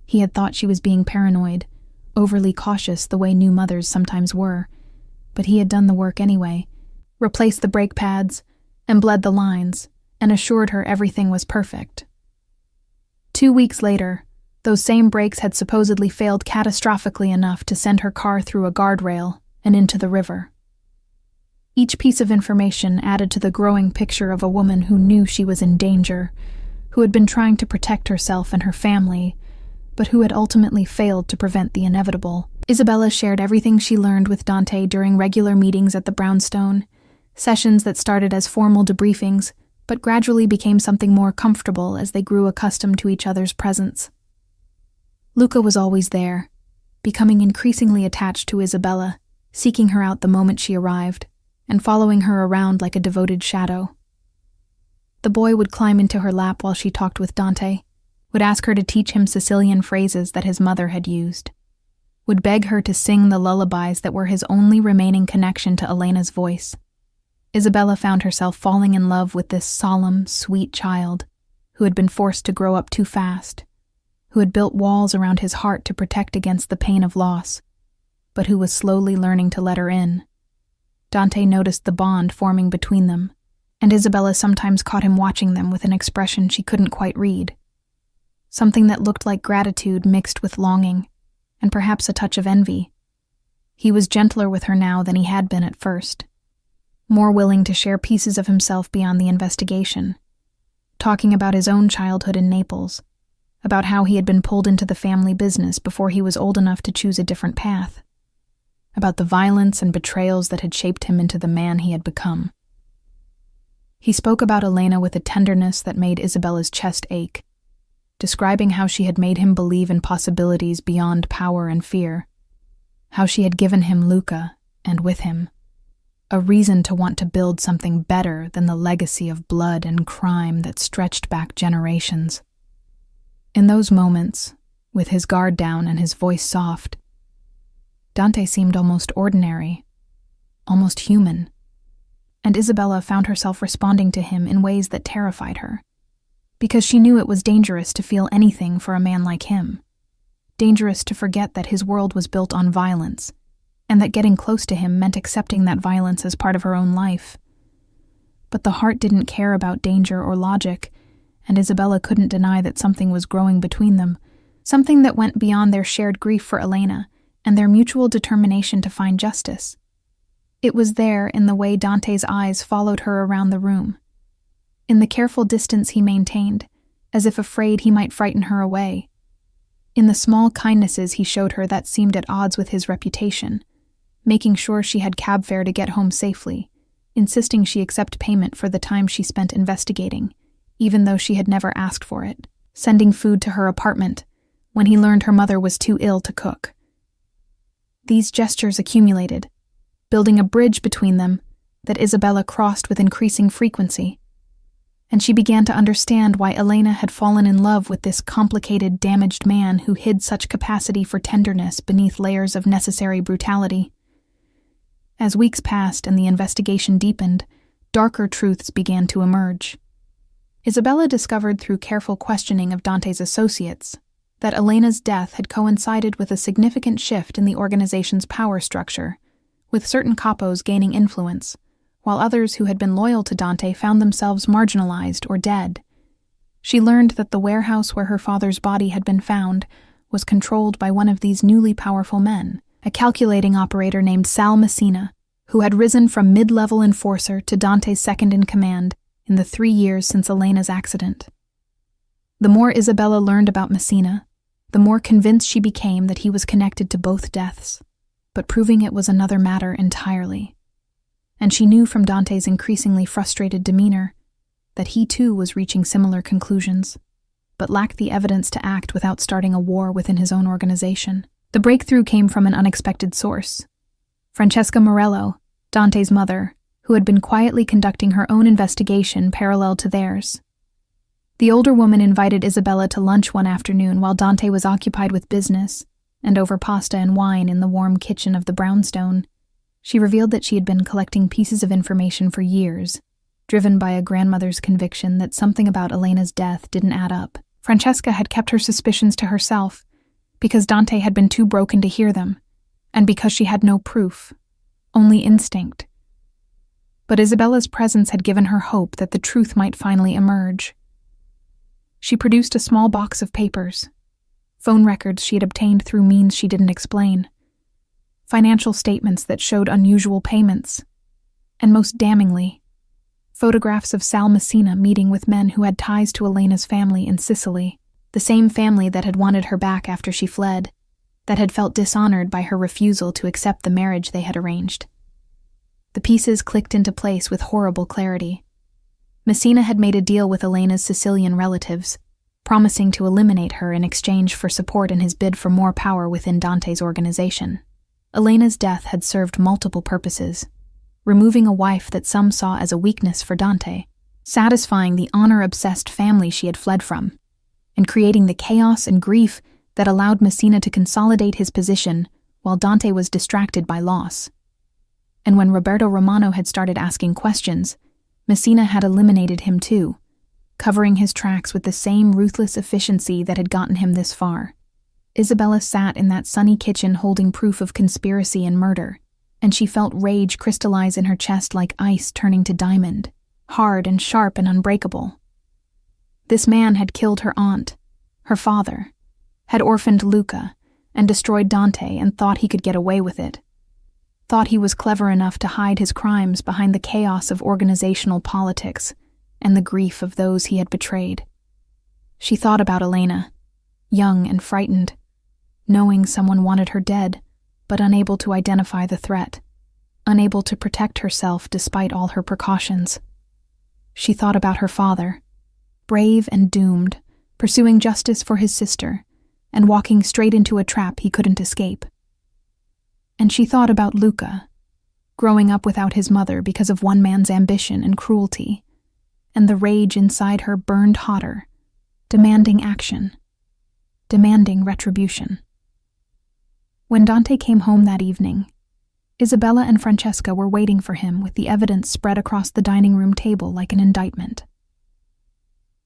He had thought she was being paranoid, overly cautious the way new mothers sometimes were, but he had done the work anyway, replaced the brake pads, and bled the lines, and assured her everything was perfect. 2 weeks later, those same brakes had supposedly failed catastrophically enough to send her car through a guardrail and into the river. Each piece of information added to the growing picture of a woman who knew she was in danger, who had been trying to protect herself and her family, but who had ultimately failed to prevent the inevitable. Isabella shared everything she learned with Dante during regular meetings at the brownstone, sessions that started as formal debriefings, but gradually became something more comfortable as they grew accustomed to each other's presence. Luca was always there, becoming increasingly attached to Isabella, seeking her out the moment she arrived, and following her around like a devoted shadow. The boy would climb into her lap while she talked with Dante, would ask her to teach him Sicilian phrases that his mother had used, would beg her to sing the lullabies that were his only remaining connection to Elena's voice. Isabella found herself falling in love with this solemn, sweet child who had been forced to grow up too fast, who had built walls around his heart to protect against the pain of loss, but who was slowly learning to let her in. Dante noticed the bond forming between them, and Isabella sometimes caught him watching them with an expression she couldn't quite read. Something that looked like gratitude mixed with longing, and perhaps a touch of envy. He was gentler with her now than he had been at first, more willing to share pieces of himself beyond the investigation, talking about his own childhood in Naples, about how he had been pulled into the family business before he was old enough to choose a different path, about the violence and betrayals that had shaped him into the man he had become. He spoke about Elena with a tenderness that made Isabella's chest ache, describing how she had made him believe in possibilities beyond power and fear, how she had given him Luca, and with him, a reason to want to build something better than the legacy of blood and crime that stretched back generations. In those moments, with his guard down and his voice soft, Dante seemed almost ordinary, almost human, and Isabella found herself responding to him in ways that terrified her, because she knew it was dangerous to feel anything for a man like him, dangerous to forget that his world was built on violence, and that getting close to him meant accepting that violence as part of her own life. But the heart didn't care about danger or logic, and Isabella couldn't deny that something was growing between them, something that went beyond their shared grief for Elena and their mutual determination to find justice. It was there in the way Dante's eyes followed her around the room, in the careful distance he maintained, as if afraid he might frighten her away, in the small kindnesses he showed her that seemed at odds with his reputation, making sure she had cab fare to get home safely, insisting she accept payment for the time she spent investigating, even though she had never asked for it, sending food to her apartment when he learned her mother was too ill to cook. These gestures accumulated, building a bridge between them that Isabella crossed with increasing frequency, and she began to understand why Elena had fallen in love with this complicated, damaged man who hid such capacity for tenderness beneath layers of necessary brutality. As weeks passed and the investigation deepened, darker truths began to emerge. Isabella discovered through careful questioning of Dante's associates that Elena's death had coincided with a significant shift in the organization's power structure, with certain capos gaining influence, while others who had been loyal to Dante found themselves marginalized or dead. She learned that the warehouse where her father's body had been found was controlled by one of these newly powerful men, a calculating operator named Sal Messina, who had risen from mid-level enforcer to Dante's second-in-command in the 3 years since Elena's accident. The more Isabella learned about Messina, the more convinced she became that he was connected to both deaths, but proving it was another matter entirely. And she knew from Dante's increasingly frustrated demeanor that he too was reaching similar conclusions, but lacked the evidence to act without starting a war within his own organization. The breakthrough came from an unexpected source. Francesca Morello, Dante's mother, who had been quietly conducting her own investigation parallel to theirs. The older woman invited Isabella to lunch one afternoon while Dante was occupied with business, and over pasta and wine in the warm kitchen of the brownstone, she revealed that she had been collecting pieces of information for years, driven by a grandmother's conviction that something about Elena's death didn't add up. Francesca had kept her suspicions to herself, because Dante had been too broken to hear them, and because she had no proof, only instinct. But Isabella's presence had given her hope that the truth might finally emerge. She produced a small box of papers, phone records she had obtained through means she didn't explain, financial statements that showed unusual payments, And most damningly, photographs of Sal Messina meeting with men who had ties to Elena's family in Sicily, the same family that had wanted her back after she fled, that had felt dishonored by her refusal to accept the marriage they had arranged. The pieces clicked into place with horrible clarity. Messina had made a deal with Elena's Sicilian relatives, promising to eliminate her in exchange for support in his bid for more power within Dante's organization. Elena's death had served multiple purposes: removing a wife that some saw as a weakness for Dante, satisfying the honor-obsessed family she had fled from, and creating the chaos and grief that allowed Messina to consolidate his position while Dante was distracted by loss. And when Roberto Romano had started asking questions, Messina had eliminated him too, covering his tracks with the same ruthless efficiency that had gotten him this far. Isabella sat in that sunny kitchen holding proof of conspiracy and murder, and she felt rage crystallize in her chest like ice turning to diamond, hard and sharp and unbreakable. This man had killed her aunt, her father, had orphaned Luca, and destroyed Dante and thought he could get away with it. Thought he was clever enough to hide his crimes behind the chaos of organizational politics and the grief of those he had betrayed. She thought about Elena, young and frightened, knowing someone wanted her dead, but unable to identify the threat, unable to protect herself despite all her precautions. She thought about her father, brave and doomed, pursuing justice for his sister, and walking straight into a trap he couldn't escape. And she thought about Luca, growing up without his mother because of one man's ambition and cruelty, and the rage inside her burned hotter, demanding action, demanding retribution. When Dante came home that evening, Isabella and Francesca were waiting for him with the evidence spread across the dining room table like an indictment.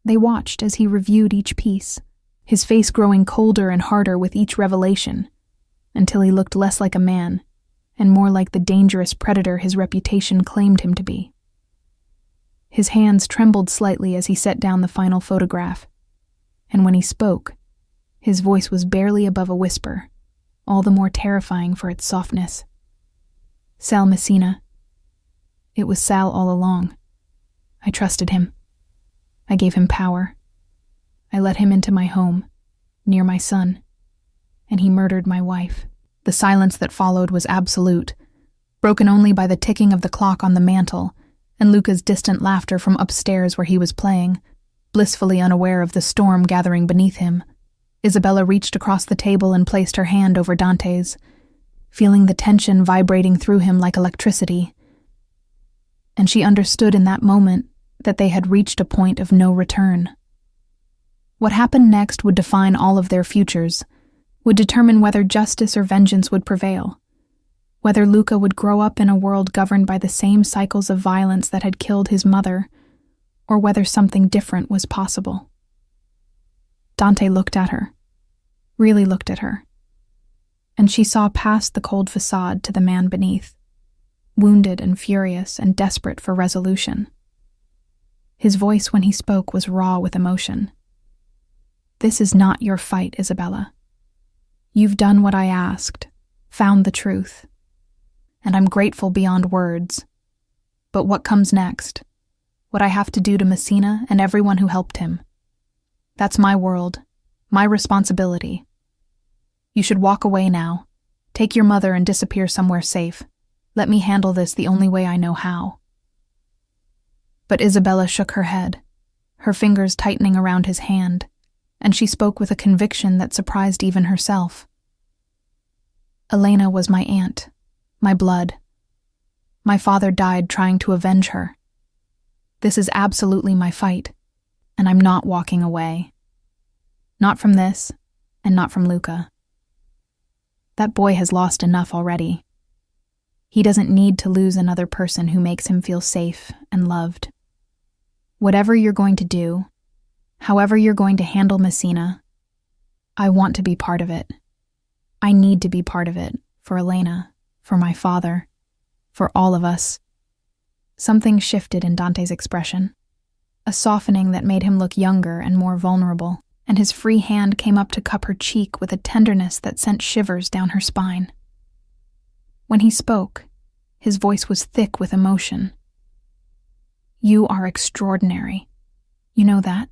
They watched as he reviewed each piece, his face growing colder and harder with each revelation, until he looked less like a man and more like the dangerous predator his reputation claimed him to be. His hands trembled slightly as he set down the final photograph, and when he spoke, his voice was barely above a whisper, all the more terrifying for its softness. Sal Messina. It was Sal all along. I trusted him. I gave him power. I let him into my home, near my son, and he murdered my wife. The silence that followed was absolute, broken only by the ticking of the clock on the mantel and Luca's distant laughter from upstairs where he was playing, blissfully unaware of the storm gathering beneath him. Isabella reached across the table and placed her hand over Dante's, feeling the tension vibrating through him like electricity. And she understood in that moment that they had reached a point of no return. What happened next would define all of their futures, would determine whether justice or vengeance would prevail, whether Luca would grow up in a world governed by the same cycles of violence that had killed his mother, or whether something different was possible. Dante looked at her, really looked at her, and she saw past the cold facade to the man beneath, wounded and furious and desperate for resolution. His voice when he spoke was raw with emotion. This is not your fight, Isabella. You've done what I asked, found the truth, and I'm grateful beyond words. But what comes next? What I have to do to Messina and everyone who helped him? That's my world, my responsibility. You should walk away now. Take your mother and disappear somewhere safe. Let me handle this the only way I know how. But Isabella shook her head, her fingers tightening around his hand, and she spoke with a conviction that surprised even herself. Elena was my aunt, my blood. My father died trying to avenge her. This is absolutely my fight, and I'm not walking away. Not from this, and not from Luca. That boy has lost enough already. He doesn't need to lose another person who makes him feel safe and loved. Whatever you're going to do, however you're going to handle Messina, I want to be part of it. I need to be part of it, for Elena, for my father, for all of us. Something shifted in Dante's expression, a softening that made him look younger and more vulnerable, and his free hand came up to cup her cheek with a tenderness that sent shivers down her spine. When he spoke, His voice was thick with emotion. "You are extraordinary. You know that?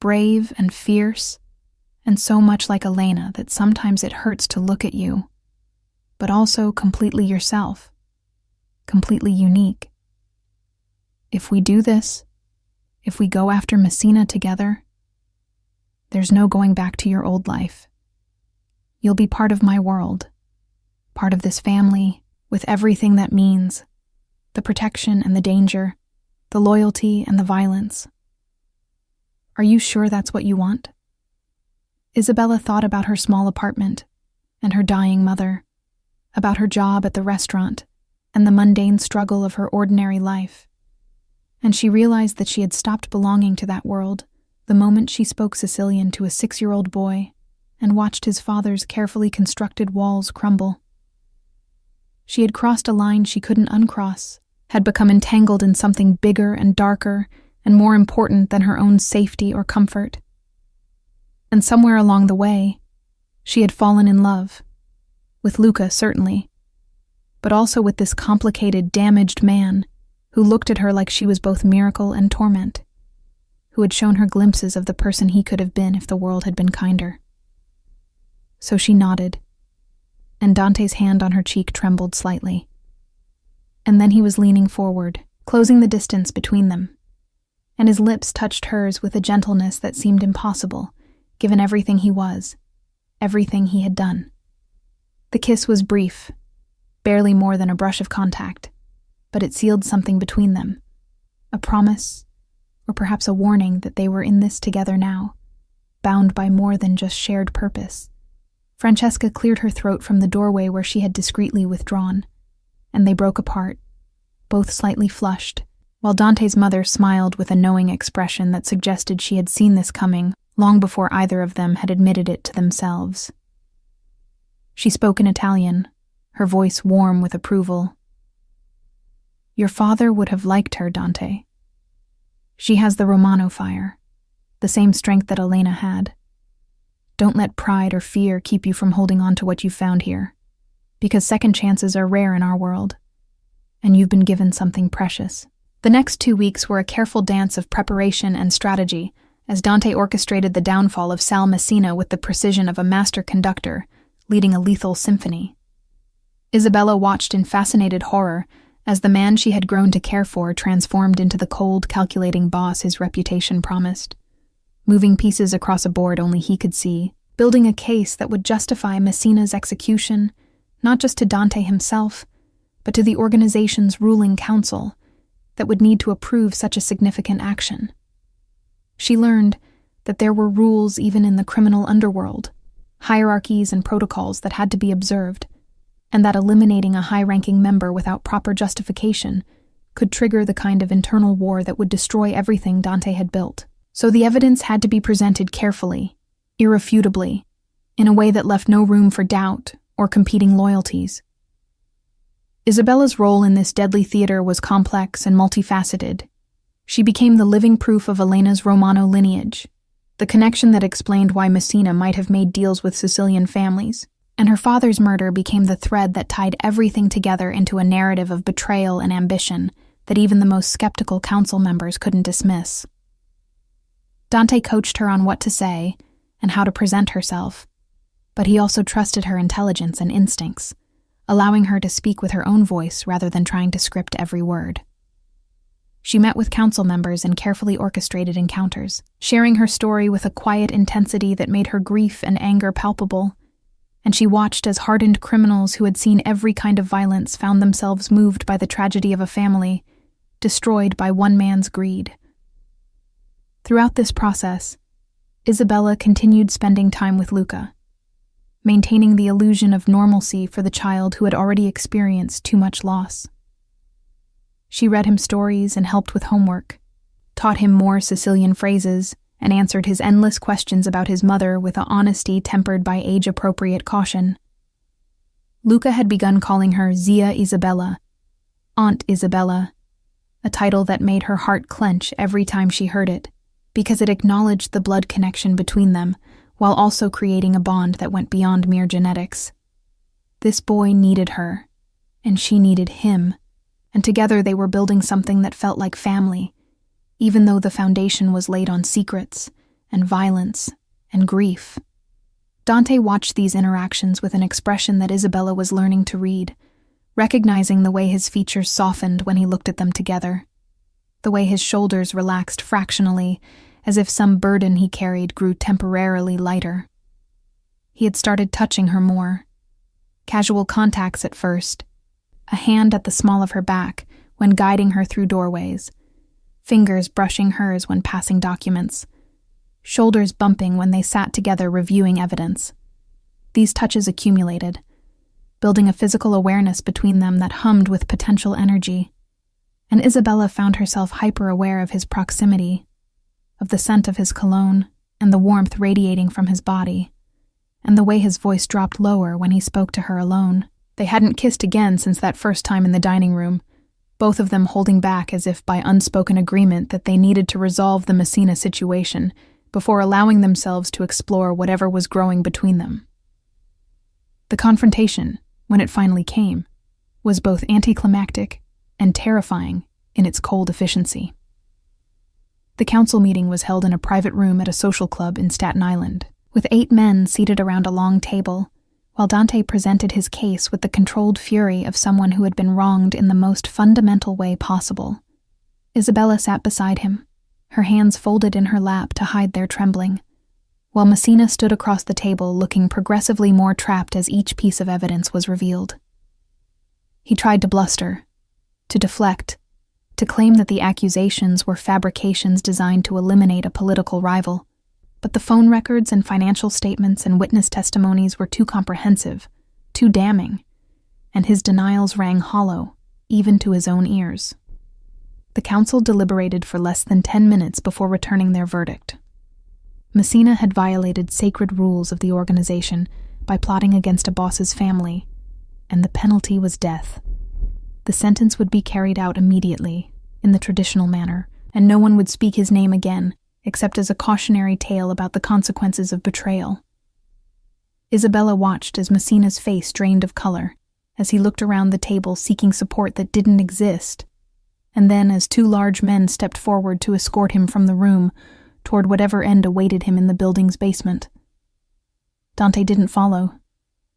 Brave and fierce, and so much like Elena that sometimes it hurts to look at you, but also completely yourself, completely unique. If we do this, if we go after Messina together, there's no going back to your old life. You'll be part of my world, part of this family, with everything that means, the protection and the danger, the loyalty and the violence. Are you sure that's what you want?" Isabella thought about her small apartment and her dying mother, about her job at the restaurant and the mundane struggle of her ordinary life. And she realized that she had stopped belonging to that world the moment she spoke Sicilian to a 6-year-old boy and watched his father's carefully constructed walls crumble. She had crossed a line she couldn't uncross, had become entangled in something bigger and darker and more important than her own safety or comfort. And somewhere along the way, she had fallen in love, with Luca certainly, but also with this complicated, damaged man who looked at her like she was both miracle and torment, who had shown her glimpses of the person he could have been if the world had been kinder. So she nodded, and Dante's hand on her cheek trembled slightly. And then he was leaning forward, closing the distance between them, and his lips touched hers with a gentleness that seemed impossible, given everything he was, everything he had done. The kiss was brief, barely more than a brush of contact, but it sealed something between them, a promise, or perhaps a warning that they were in this together now, bound by more than just shared purpose. Francesca cleared her throat from the doorway where she had discreetly withdrawn, and they broke apart, both slightly flushed, while Dante's mother smiled with a knowing expression that suggested she had seen this coming long before either of them had admitted it to themselves. She spoke in Italian, her voice warm with approval. "Your father would have liked her, Dante. She has the Romano fire, the same strength that Elena had. Don't let pride or fear keep you from holding on to what you've found here, because second chances are rare in our world, and you've been given something precious." The next 2 weeks were a careful dance of preparation and strategy as Dante orchestrated the downfall of Sal Messina with the precision of a master conductor, leading a lethal symphony. Isabella watched in fascinated horror as the man she had grown to care for transformed into the cold, calculating boss his reputation promised, moving pieces across a board only he could see, building a case that would justify Messina's execution, not just to Dante himself, but to the organization's ruling council that would need to approve such a significant action. She learned that there were rules even in the criminal underworld, hierarchies and protocols that had to be observed, and that eliminating a high-ranking member without proper justification could trigger the kind of internal war that would destroy everything Dante had built. So the evidence had to be presented carefully, irrefutably, in a way that left no room for doubt or competing loyalties. Isabella's role in this deadly theater was complex and multifaceted. She became the living proof of Elena's Romano lineage, the connection that explained why Messina might have made deals with Sicilian families, and her father's murder became the thread that tied everything together into a narrative of betrayal and ambition that even the most skeptical council members couldn't dismiss. Dante coached her on what to say and how to present herself, but he also trusted her intelligence and instincts, allowing her to speak with her own voice rather than trying to script every word. She met with council members in carefully orchestrated encounters, sharing her story with a quiet intensity that made her grief and anger palpable, and she watched as hardened criminals who had seen every kind of violence found themselves moved by the tragedy of a family, destroyed by one man's greed. Throughout this process, Isabella continued spending time with Luca, maintaining the illusion of normalcy for the child who had already experienced too much loss. She read him stories and helped with homework, taught him more Sicilian phrases, and answered his endless questions about his mother with an honesty tempered by age-appropriate caution. Luca had begun calling her Zia Isabella, Aunt Isabella, a title that made her heart clench every time she heard it, because it acknowledged the blood connection between them, while also creating a bond that went beyond mere genetics. This boy needed her, and she needed him, and together they were building something that felt like family, even though the foundation was laid on secrets and violence and grief. Dante watched these interactions with an expression that Isabella was learning to read, recognizing the way his features softened when he looked at them together, the way his shoulders relaxed fractionally, as if some burden he carried grew temporarily lighter. He had started touching her more. Casual contacts at first, a hand at the small of her back when guiding her through doorways, fingers brushing hers when passing documents, shoulders bumping when they sat together reviewing evidence. These touches accumulated, building a physical awareness between them that hummed with potential energy, and Isabella found herself hyper-aware of his proximity, of the scent of his cologne and the warmth radiating from his body, and the way his voice dropped lower when he spoke to her alone. They hadn't kissed again since that first time in the dining room, both of them holding back as if by unspoken agreement that they needed to resolve the Messina situation before allowing themselves to explore whatever was growing between them. The confrontation, when it finally came, was both anticlimactic and terrifying in its cold efficiency. The council meeting was held in a private room at a social club in Staten Island, with 8 men seated around a long table, while Dante presented his case with the controlled fury of someone who had been wronged in the most fundamental way possible. Isabella sat beside him, her hands folded in her lap to hide their trembling, while Messina stood across the table looking progressively more trapped as each piece of evidence was revealed. He tried to bluster, to deflect, to claim that the accusations were fabrications designed to eliminate a political rival, but the phone records and financial statements and witness testimonies were too comprehensive, too damning, and his denials rang hollow, even to his own ears. The council deliberated for less than 10 minutes before returning their verdict. Messina had violated sacred rules of the organization by plotting against a boss's family, and the penalty was death. The sentence would be carried out immediately, in the traditional manner, and no one would speak his name again, except as a cautionary tale about the consequences of betrayal. Isabella watched as Messina's face drained of color, as he looked around the table seeking support that didn't exist, and then as 2 large men stepped forward to escort him from the room toward whatever end awaited him in the building's basement. Dante didn't follow,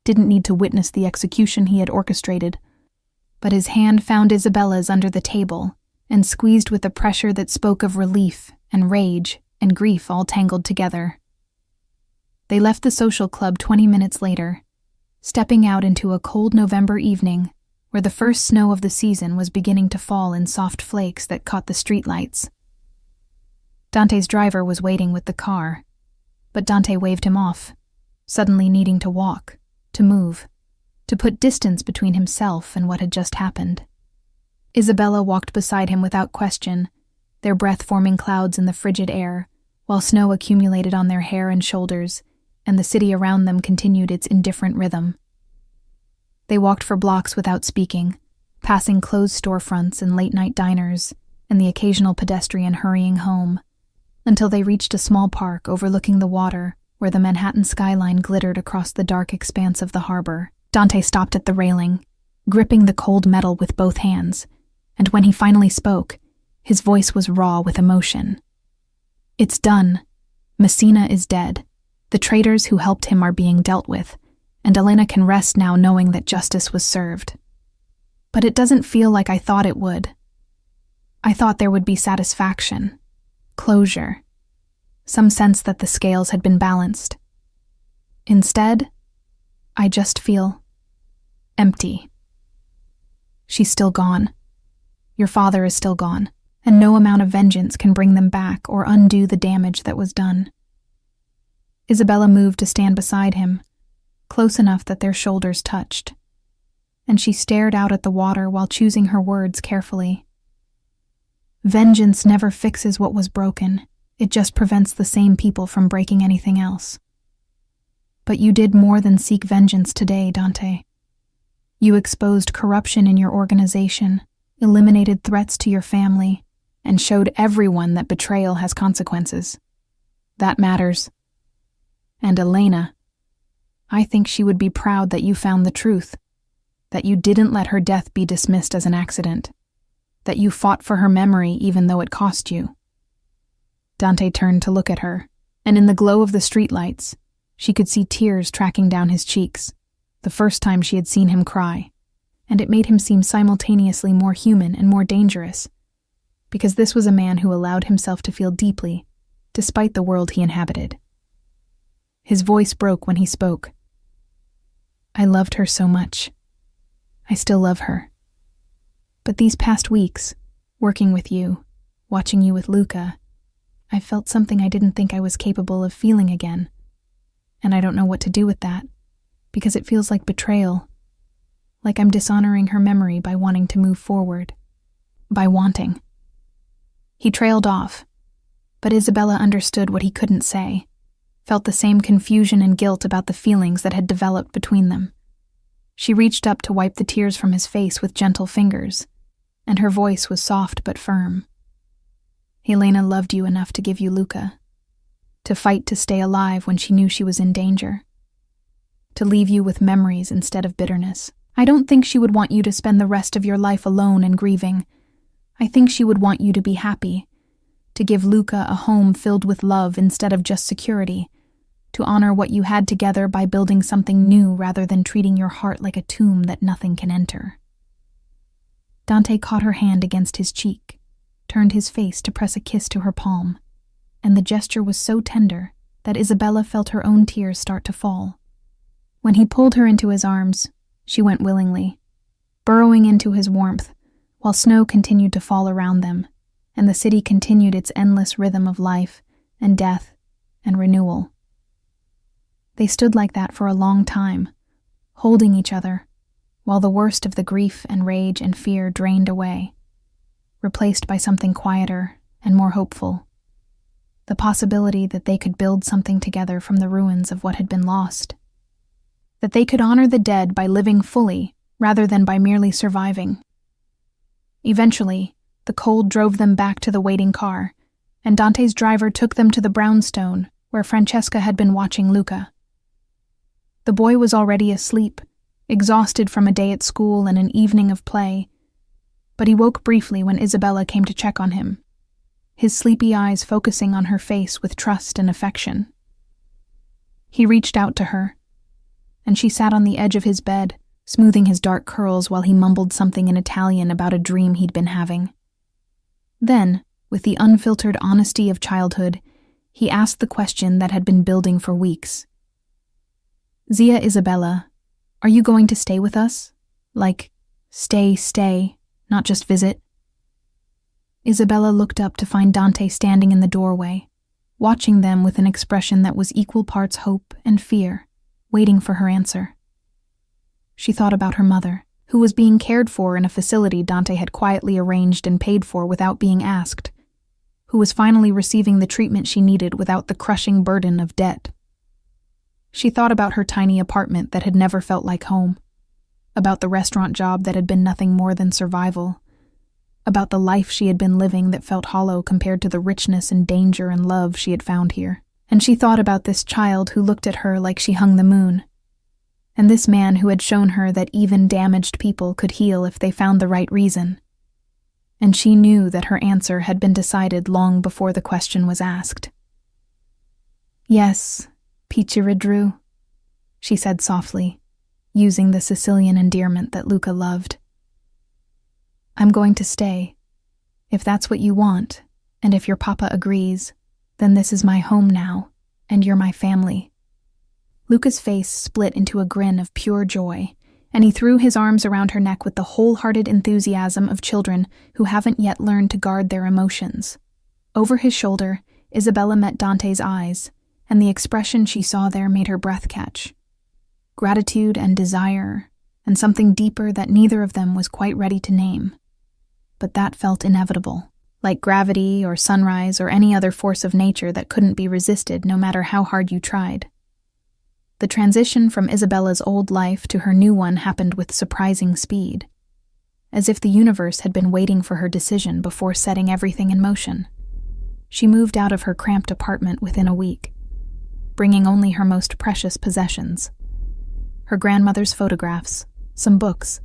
didn't need to witness the execution he had orchestrated, but his hand found Isabella's under the table and squeezed with a pressure that spoke of relief and rage and grief all tangled together. They left the social club 20 minutes later, stepping out into a cold November evening where the first snow of the season was beginning to fall in soft flakes that caught the streetlights. Dante's driver was waiting with the car, but Dante waved him off, suddenly needing to walk, to move, to put distance between himself and what had just happened. Isabella walked beside him without question, their breath forming clouds in the frigid air, while snow accumulated on their hair and shoulders, and the city around them continued its indifferent rhythm. They walked for blocks without speaking, passing closed storefronts and late-night diners, and the occasional pedestrian hurrying home, until they reached a small park overlooking the water where the Manhattan skyline glittered across the dark expanse of the harbor. Dante stopped at the railing, gripping the cold metal with both hands, and when he finally spoke, his voice was raw with emotion. "It's done. Messina is dead. The traitors who helped him are being dealt with, and Elena can rest now knowing that justice was served. But it doesn't feel like I thought it would. I thought there would be satisfaction, closure, some sense that the scales had been balanced. Instead, I just feel empty. She's still gone. Your father is still gone, and no amount of vengeance can bring them back or undo the damage that was done." Isabella moved to stand beside him, close enough that their shoulders touched, and she stared out at the water while choosing her words carefully. "Vengeance never fixes what was broken. It just prevents the same people from breaking anything else. But you did more than seek vengeance today, Dante. You exposed corruption in your organization, eliminated threats to your family, and showed everyone that betrayal has consequences. That matters. And Elena, I think she would be proud that you found the truth, that you didn't let her death be dismissed as an accident, that you fought for her memory even though it cost you. Dante turned to look at her, and in the glow of the streetlights, she could see tears tracking down his cheeks, the first time she had seen him cry, and it made him seem simultaneously more human and more dangerous, because this was a man who allowed himself to feel deeply, despite the world he inhabited. His voice broke when he spoke. I loved her so much. I still love her. But these past weeks, working with you, watching you with Luca, I felt something I didn't think I was capable of feeling again. And I don't know what to do with that, because it feels like betrayal, like I'm dishonoring her memory by wanting to move forward, by wanting. He trailed off, but Isabella understood what he couldn't say, felt the same confusion and guilt about the feelings that had developed between them. She reached up to wipe the tears from his face with gentle fingers, and her voice was soft but firm. Helena loved you enough to give you Luca, to fight to stay alive when she knew she was in danger, to leave you with memories instead of bitterness. I don't think she would want you to spend the rest of your life alone and grieving. I think she would want you to be happy, to give Luca a home filled with love instead of just security, to honor what you had together by building something new rather than treating your heart like a tomb that nothing can enter. Dante caught her hand against his cheek, turned his face to press a kiss to her palm, and the gesture was so tender that Isabella felt her own tears start to fall. When he pulled her into his arms, she went willingly, burrowing into his warmth, while snow continued to fall around them, and the city continued its endless rhythm of life and death and renewal. They stood like that for a long time, holding each other, while the worst of the grief and rage and fear drained away, replaced by something quieter and more hopeful. The possibility that they could build something together from the ruins of what had been lost. That they could honor the dead by living fully rather than by merely surviving. Eventually, the cold drove them back to the waiting car, and Dante's driver took them to the brownstone where Francesca had been watching Luca. The boy was already asleep, exhausted from a day at school and an evening of play, but he woke briefly when Isabella came to check on him, his sleepy eyes focusing on her face with trust and affection. He reached out to her, and she sat on the edge of his bed, smoothing his dark curls while he mumbled something in Italian about a dream he'd been having. Then, with the unfiltered honesty of childhood, he asked the question that had been building for weeks. Zia Isabella, are you going to stay with us? Like, stay, not just visit? Isabella looked up to find Dante standing in the doorway, watching them with an expression that was equal parts hope and fear, waiting for her answer. She thought about her mother, who was being cared for in a facility Dante had quietly arranged and paid for without being asked, who was finally receiving the treatment she needed without the crushing burden of debt. She thought about her tiny apartment that had never felt like home, about the restaurant job that had been nothing more than survival, about the life she had been living that felt hollow compared to the richness and danger and love she had found here. And she thought about this child who looked at her like she hung the moon, and this man who had shown her that even damaged people could heal if they found the right reason. And she knew that her answer had been decided long before the question was asked. Yes, Pichiridru, she said softly, using the Sicilian endearment that Luca loved. I'm going to stay. If that's what you want, and if your papa agrees, then this is my home now, and you're my family. Luca's face split into a grin of pure joy, and he threw his arms around her neck with the wholehearted enthusiasm of children who haven't yet learned to guard their emotions. Over his shoulder, Isabella met Dante's eyes, and the expression she saw there made her breath catch. Gratitude and desire, and something deeper that neither of them was quite ready to name. But that felt inevitable, like gravity or sunrise or any other force of nature that couldn't be resisted no matter how hard you tried. The transition from Isabella's old life to her new one happened with surprising speed, as if the universe had been waiting for her decision before setting everything in motion. She moved out of her cramped apartment within a week, bringing only her most precious possessions: her grandmother's photographs, some books,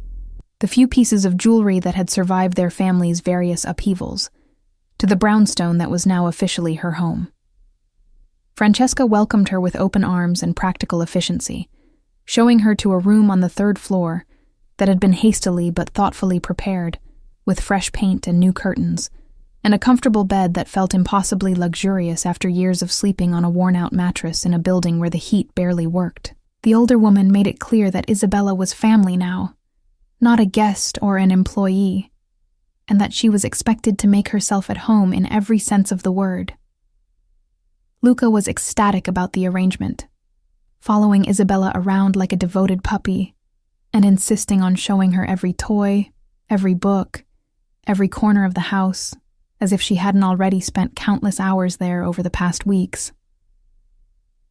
the few pieces of jewelry that had survived their family's various upheavals, to the brownstone that was now officially her home. Francesca welcomed her with open arms and practical efficiency, showing her to a room on the 3rd floor that had been hastily but thoughtfully prepared, with fresh paint and new curtains, and a comfortable bed that felt impossibly luxurious after years of sleeping on a worn-out mattress in a building where the heat barely worked. The older woman made it clear that Isabella was family now, not a guest or an employee, and that she was expected to make herself at home in every sense of the word. Luca was ecstatic about the arrangement, following Isabella around like a devoted puppy, and insisting on showing her every toy, every book, every corner of the house, as if she hadn't already spent countless hours there over the past weeks.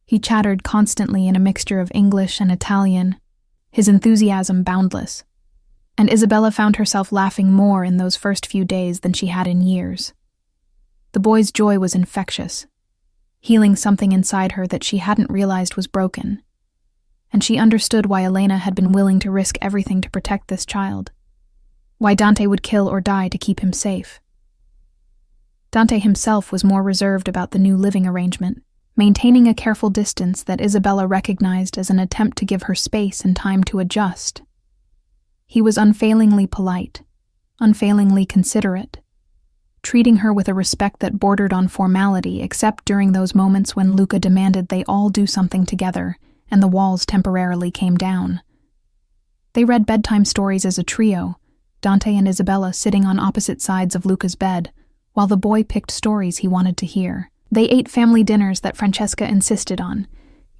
He chattered constantly in a mixture of English and Italian, his enthusiasm boundless, and Isabella found herself laughing more in those first few days than she had in years. The boy's joy was infectious, healing something inside her that she hadn't realized was broken, and she understood why Elena had been willing to risk everything to protect this child, why Dante would kill or die to keep him safe. Dante himself was more reserved about the new living arrangement, maintaining a careful distance that Isabella recognized as an attempt to give her space and time to adjust. He was unfailingly polite, unfailingly considerate, treating her with a respect that bordered on formality except during those moments when Luca demanded they all do something together and the walls temporarily came down. They read bedtime stories as a trio, Dante and Isabella sitting on opposite sides of Luca's bed, while the boy picked stories he wanted to hear. They ate family dinners that Francesca insisted on,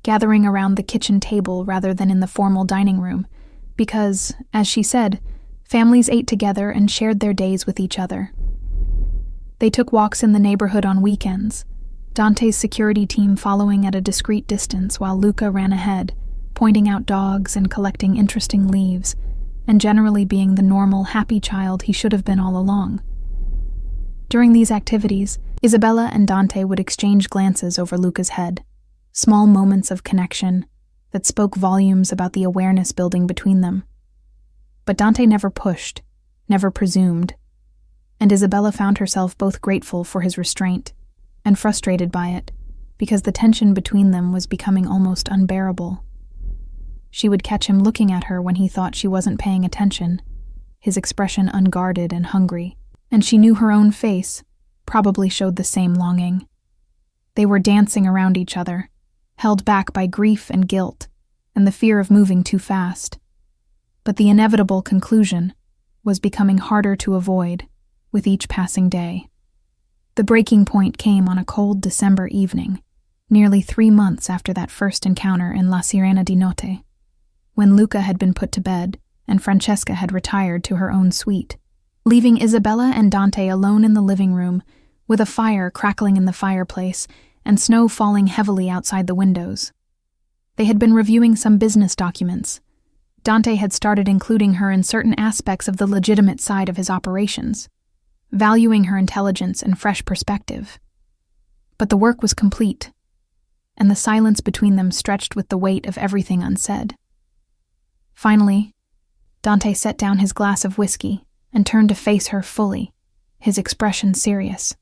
gathering around the kitchen table rather than in the formal dining room, because, as she said, families ate together and shared their days with each other. They took walks in the neighborhood on weekends, Dante's security team following at a discreet distance while Luca ran ahead, pointing out dogs and collecting interesting leaves, and generally being the normal, happy child he should have been all along. During these activities, Isabella and Dante would exchange glances over Luca's head, small moments of connection that spoke volumes about the awareness building between them. But Dante never pushed, never presumed, and Isabella found herself both grateful for his restraint and frustrated by it, because the tension between them was becoming almost unbearable. She would catch him looking at her when he thought she wasn't paying attention, his expression unguarded and hungry, and she knew her own face probably showed the same longing. They were dancing around each other, held back by grief and guilt, and the fear of moving too fast. But the inevitable conclusion was becoming harder to avoid with each passing day. The breaking point came on a cold December evening, nearly 3 months after that first encounter in La Sirena di Notte, when Luca had been put to bed and Francesca had retired to her own suite, leaving Isabella and Dante alone in the living room, with a fire crackling in the fireplace and snow falling heavily outside the windows. They had been reviewing some business documents. Dante had started including her in certain aspects of the legitimate side of his operations, valuing her intelligence and fresh perspective. But the work was complete, and the silence between them stretched with the weight of everything unsaid. Finally, Dante set down his glass of whiskey and turned to face her fully, his expression serious.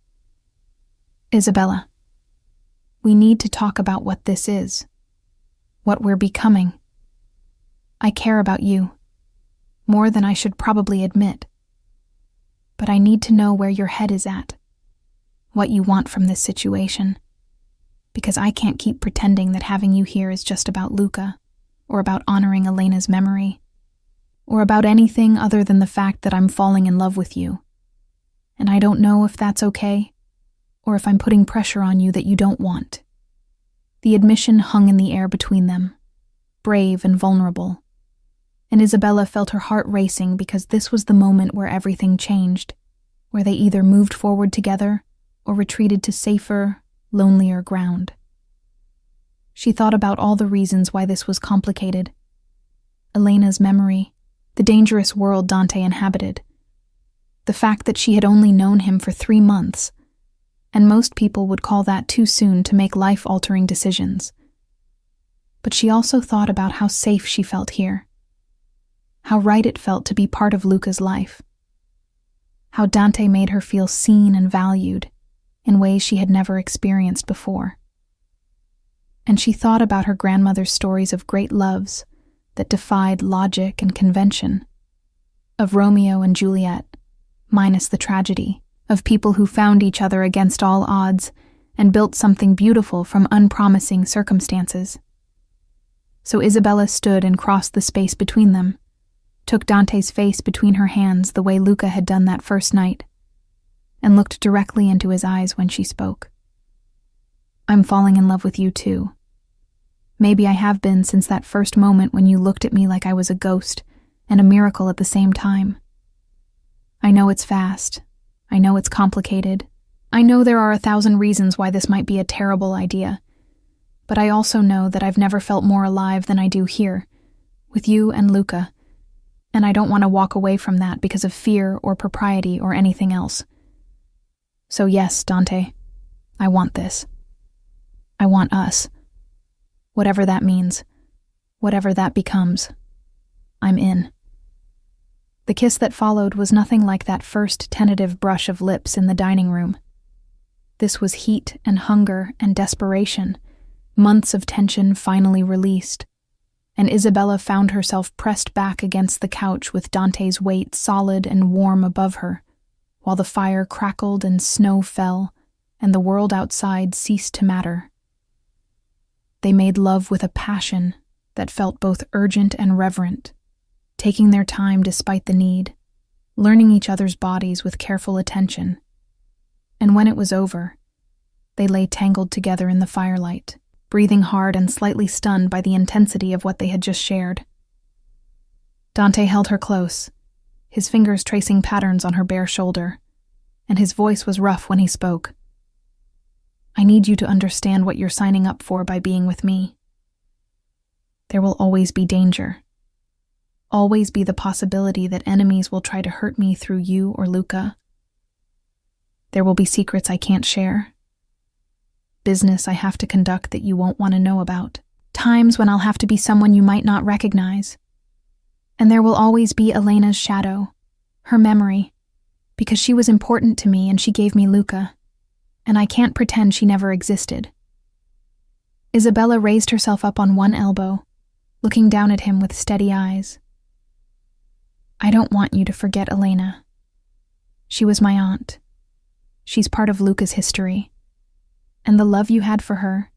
"Isabella, we need to talk about what this is, what we're becoming. I care about you, more than I should probably admit. But I need to know where your head is at, what you want from this situation, because I can't keep pretending that having you here is just about Luca, or about honoring Elena's memory, or about anything other than the fact that I'm falling in love with you. And I don't know if that's okay, or if I'm putting pressure on you that you don't want." The admission hung in the air between them, brave and vulnerable, and Isabella felt her heart racing because this was the moment where everything changed, where they either moved forward together or retreated to safer, lonelier ground. She thought about all the reasons why this was complicated. Elena's memory, the dangerous world Dante inhabited, the fact that she had only known him for 3 months, and most people would call that too soon to make life-altering decisions. But she also thought about how safe she felt here, How right it felt to be part of Luca's life. How Dante made her feel seen and valued in ways she had never experienced before. And she thought about her grandmother's stories of great loves that defied logic and convention, of Romeo and Juliet, minus the tragedy, of people who found each other against all odds and built something beautiful from unpromising circumstances. So Isabella stood and crossed the space between them, took Dante's face between her hands the way Luca had done that first night, and looked directly into his eyes when she spoke. I'm falling in love with you too. Maybe I have been since that first moment when you looked at me like I was a ghost and a miracle at the same time. I know it's fast. I know it's complicated. I know there are 1,000 reasons why this might be a terrible idea. But I also know that I've never felt more alive than I do here, with you and Luca. And I don't want to walk away from that because of fear or propriety or anything else. So yes, Dante, I want this. I want us. Whatever that means, whatever that becomes, I'm in. The kiss that followed was nothing like that first tentative brush of lips in the dining room. This was heat and hunger and desperation, months of tension finally released, and Isabella found herself pressed back against the couch with Dante's weight solid and warm above her, while the fire crackled and snow fell, and the world outside ceased to matter. They made love with a passion that felt both urgent and reverent, taking their time despite the need, learning each other's bodies with careful attention. And when it was over, they lay tangled together in the firelight, breathing hard and slightly stunned by the intensity of what they had just shared. Dante held her close, his fingers tracing patterns on her bare shoulder, and his voice was rough when he spoke. I need you to understand what you're signing up for by being with me. There will always be danger. Always be the possibility that enemies will try to hurt me through you or Luca. There will be secrets I can't share. Business I have to conduct that you won't want to know about. Times when I'll have to be someone you might not recognize. And there will always be Elena's shadow, her memory, because she was important to me and she gave me Luca, and I can't pretend she never existed. Isabella raised herself up on one elbow, looking down at him with steady eyes. I don't want you to forget Elena. She was my aunt. She's part of Luca's history, and the love you had for her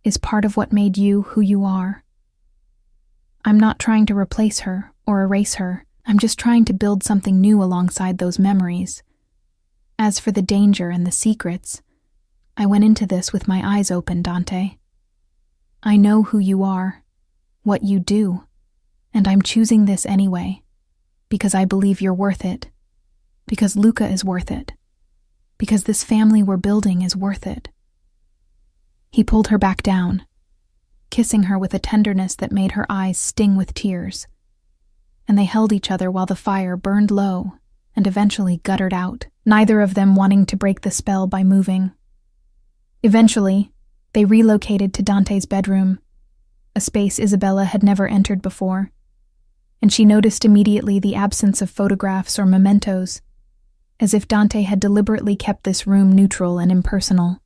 is part of what made you who you are. I'm not trying to replace her or erase her. I'm just trying to build something new alongside those memories. As for the danger and the secrets, I went into this with my eyes open, Dante. I know who you are, what you do, and I'm choosing this anyway, because I believe you're worth it, because Luca is worth it, because this family we're building is worth it. He pulled her back down, kissing her with a tenderness that made her eyes sting with tears, and they held each other while the fire burned low and eventually guttered out, neither of them wanting to break the spell by moving. Eventually, they relocated to Dante's bedroom, a space Isabella had never entered before, and she noticed immediately the absence of photographs or mementos, as if Dante had deliberately kept this room neutral and impersonal.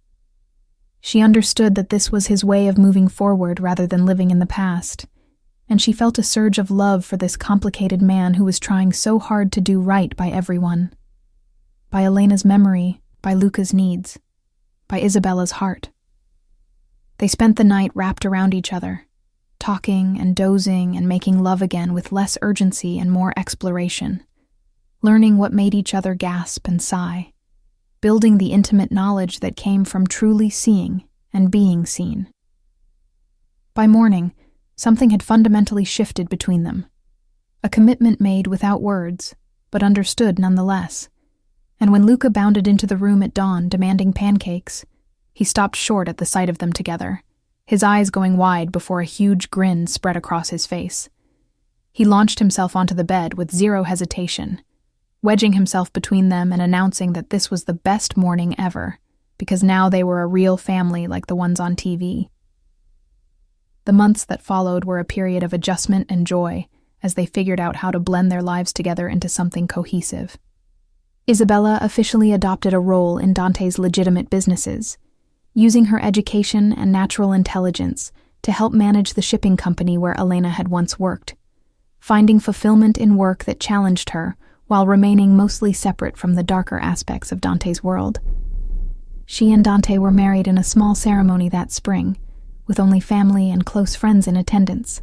She understood that this was his way of moving forward rather than living in the past, and she felt a surge of love for this complicated man who was trying so hard to do right by everyone. By Elena's memory, by Luca's needs, by Isabella's heart. They spent the night wrapped around each other, talking and dozing and making love again with less urgency and more exploration, learning what made each other gasp and sigh, building the intimate knowledge that came from truly seeing and being seen. By morning, something had fundamentally shifted between them. A commitment made without words, but understood nonetheless. And when Luca bounded into the room at dawn demanding pancakes, he stopped short at the sight of them together, his eyes going wide before a huge grin spread across his face. He launched himself onto the bed with zero hesitation, wedging himself between them and announcing that this was the best morning ever, because now they were a real family like the ones on TV. The months that followed were a period of adjustment and joy, as they figured out how to blend their lives together into something cohesive. Isabella officially adopted a role in Dante's legitimate businesses, using her education and natural intelligence to help manage the shipping company where Elena had once worked, finding fulfillment in work that challenged her while remaining mostly separate from the darker aspects of Dante's world. She and Dante were married in a small ceremony that spring, with only family and close friends in attendance,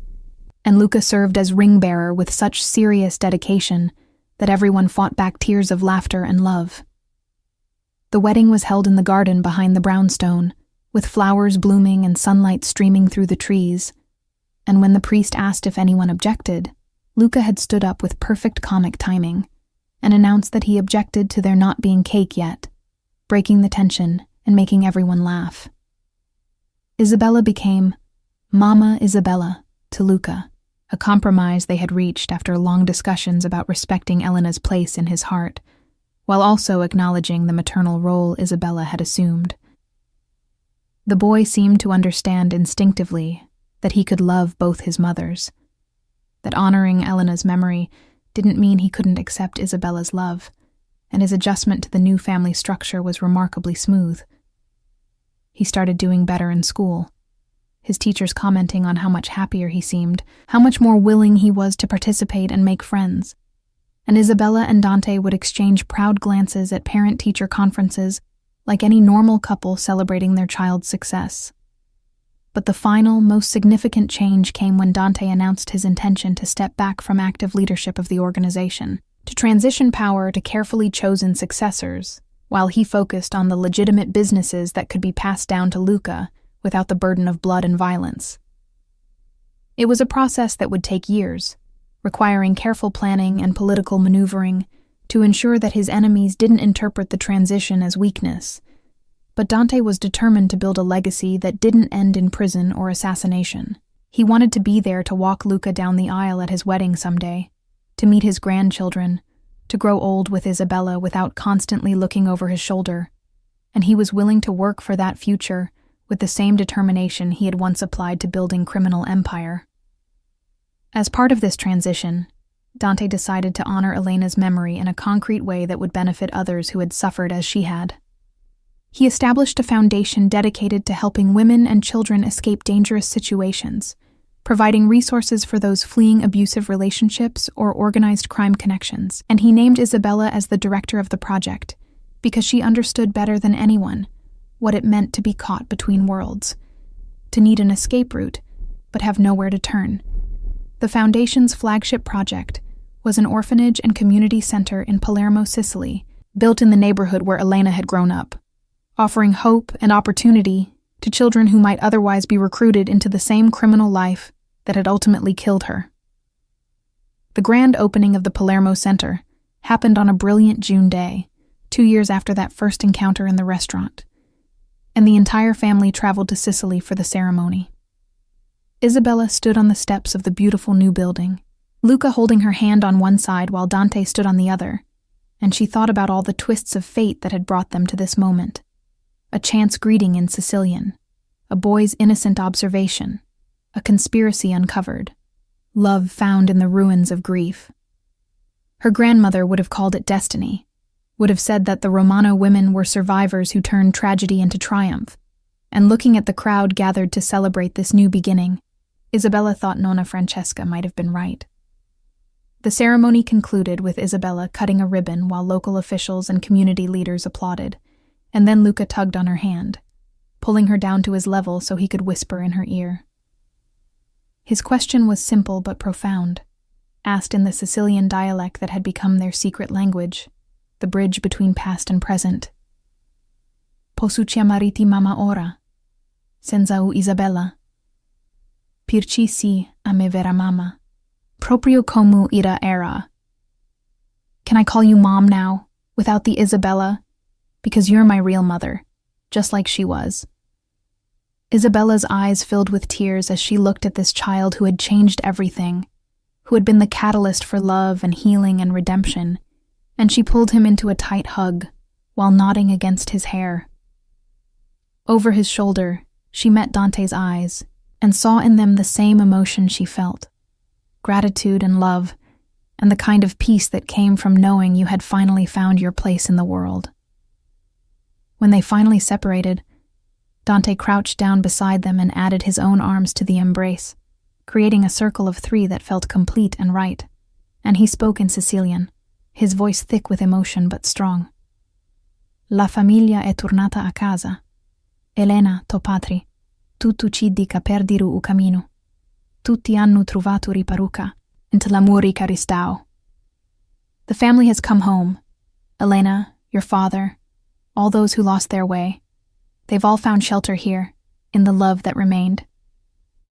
and Luca served as ring-bearer with such serious dedication that everyone fought back tears of laughter and love. The wedding was held in the garden behind the brownstone, with flowers blooming and sunlight streaming through the trees, and when the priest asked if anyone objected, Luca had stood up with perfect comic timing and announced that he objected to there not being cake yet, breaking the tension and making everyone laugh. Isabella became Mama Isabella to Luca, a compromise they had reached after long discussions about respecting Elena's place in his heart, while also acknowledging the maternal role Isabella had assumed. The boy seemed to understand instinctively that he could love both his mothers, that honoring Elena's memory didn't mean he couldn't accept Isabella's love, and his adjustment to the new family structure was remarkably smooth. He started doing better in school, his teachers commenting on how much happier he seemed, how much more willing he was to participate and make friends. And Isabella and Dante would exchange proud glances at parent-teacher conferences like any normal couple celebrating their child's success. But the final, most significant change came when Dante announced his intention to step back from active leadership of the organization, to transition power to carefully chosen successors, while he focused on the legitimate businesses that could be passed down to Luca without the burden of blood and violence. It was a process that would take years, requiring careful planning and political maneuvering to ensure that his enemies didn't interpret the transition as weakness. But Dante was determined to build a legacy that didn't end in prison or assassination. He wanted to be there to walk Luca down the aisle at his wedding someday, to meet his grandchildren, to grow old with Isabella without constantly looking over his shoulder. And he was willing to work for that future with the same determination he had once applied to building criminal empire. As part of this transition, Dante decided to honor Elena's memory in a concrete way that would benefit others who had suffered as she had. He established a foundation dedicated to helping women and children escape dangerous situations, providing resources for those fleeing abusive relationships or organized crime connections, and he named Isabella as the director of the project because she understood better than anyone what it meant to be caught between worlds, to need an escape route, but have nowhere to turn. The Foundation's flagship project was an orphanage and community center in Palermo, Sicily, built in the neighborhood where Elena had grown up, offering hope and opportunity to children who might otherwise be recruited into the same criminal life that had ultimately killed her. The grand opening of the Palermo Center happened on a brilliant June day, 2 years after that first encounter in the restaurant, and the entire family traveled to Sicily for the ceremony. Isabella stood on the steps of the beautiful new building, Luca holding her hand on one side while Dante stood on the other, and she thought about all the twists of fate that had brought them to this moment. A chance greeting in Sicilian, a boy's innocent observation, a conspiracy uncovered, love found in the ruins of grief. Her grandmother would have called it destiny, would have said that the Romano women were survivors who turned tragedy into triumph, and looking at the crowd gathered to celebrate this new beginning, Isabella thought Nonna Francesca might have been right. The ceremony concluded with Isabella cutting a ribbon while local officials and community leaders applauded, and then Luca tugged on her hand, pulling her down to his level so he could whisper in her ear. His question was simple but profound, asked in the Sicilian dialect that had become their secret language, the bridge between past and present. Posso chiamarti mamma ora, senza u Isabella? Pirci si a me vera mamma, proprio como ira era. Can I call you Mom now, without the Isabella? Because you're my real mother, just like she was. Isabella's eyes filled with tears as she looked at this child who had changed everything, who had been the catalyst for love and healing and redemption, and she pulled him into a tight hug while nodding against his hair. Over his shoulder, she met Dante's eyes and saw in them the same emotion she felt: gratitude and love, and the kind of peace that came from knowing you had finally found your place in the world. When they finally separated, Dante crouched down beside them and added his own arms to the embrace, creating a circle of 3 that felt complete and right. And he spoke in Sicilian, his voice thick with emotion but strong. La famiglia è tornata a casa. Elena, to patri, tu uccidi che perdiru u camino. Tutti hanno trovato riparuca, into l'amore caristao. The family has come home. Elena, your father, all those who lost their way. They've all found shelter here, in the love that remained.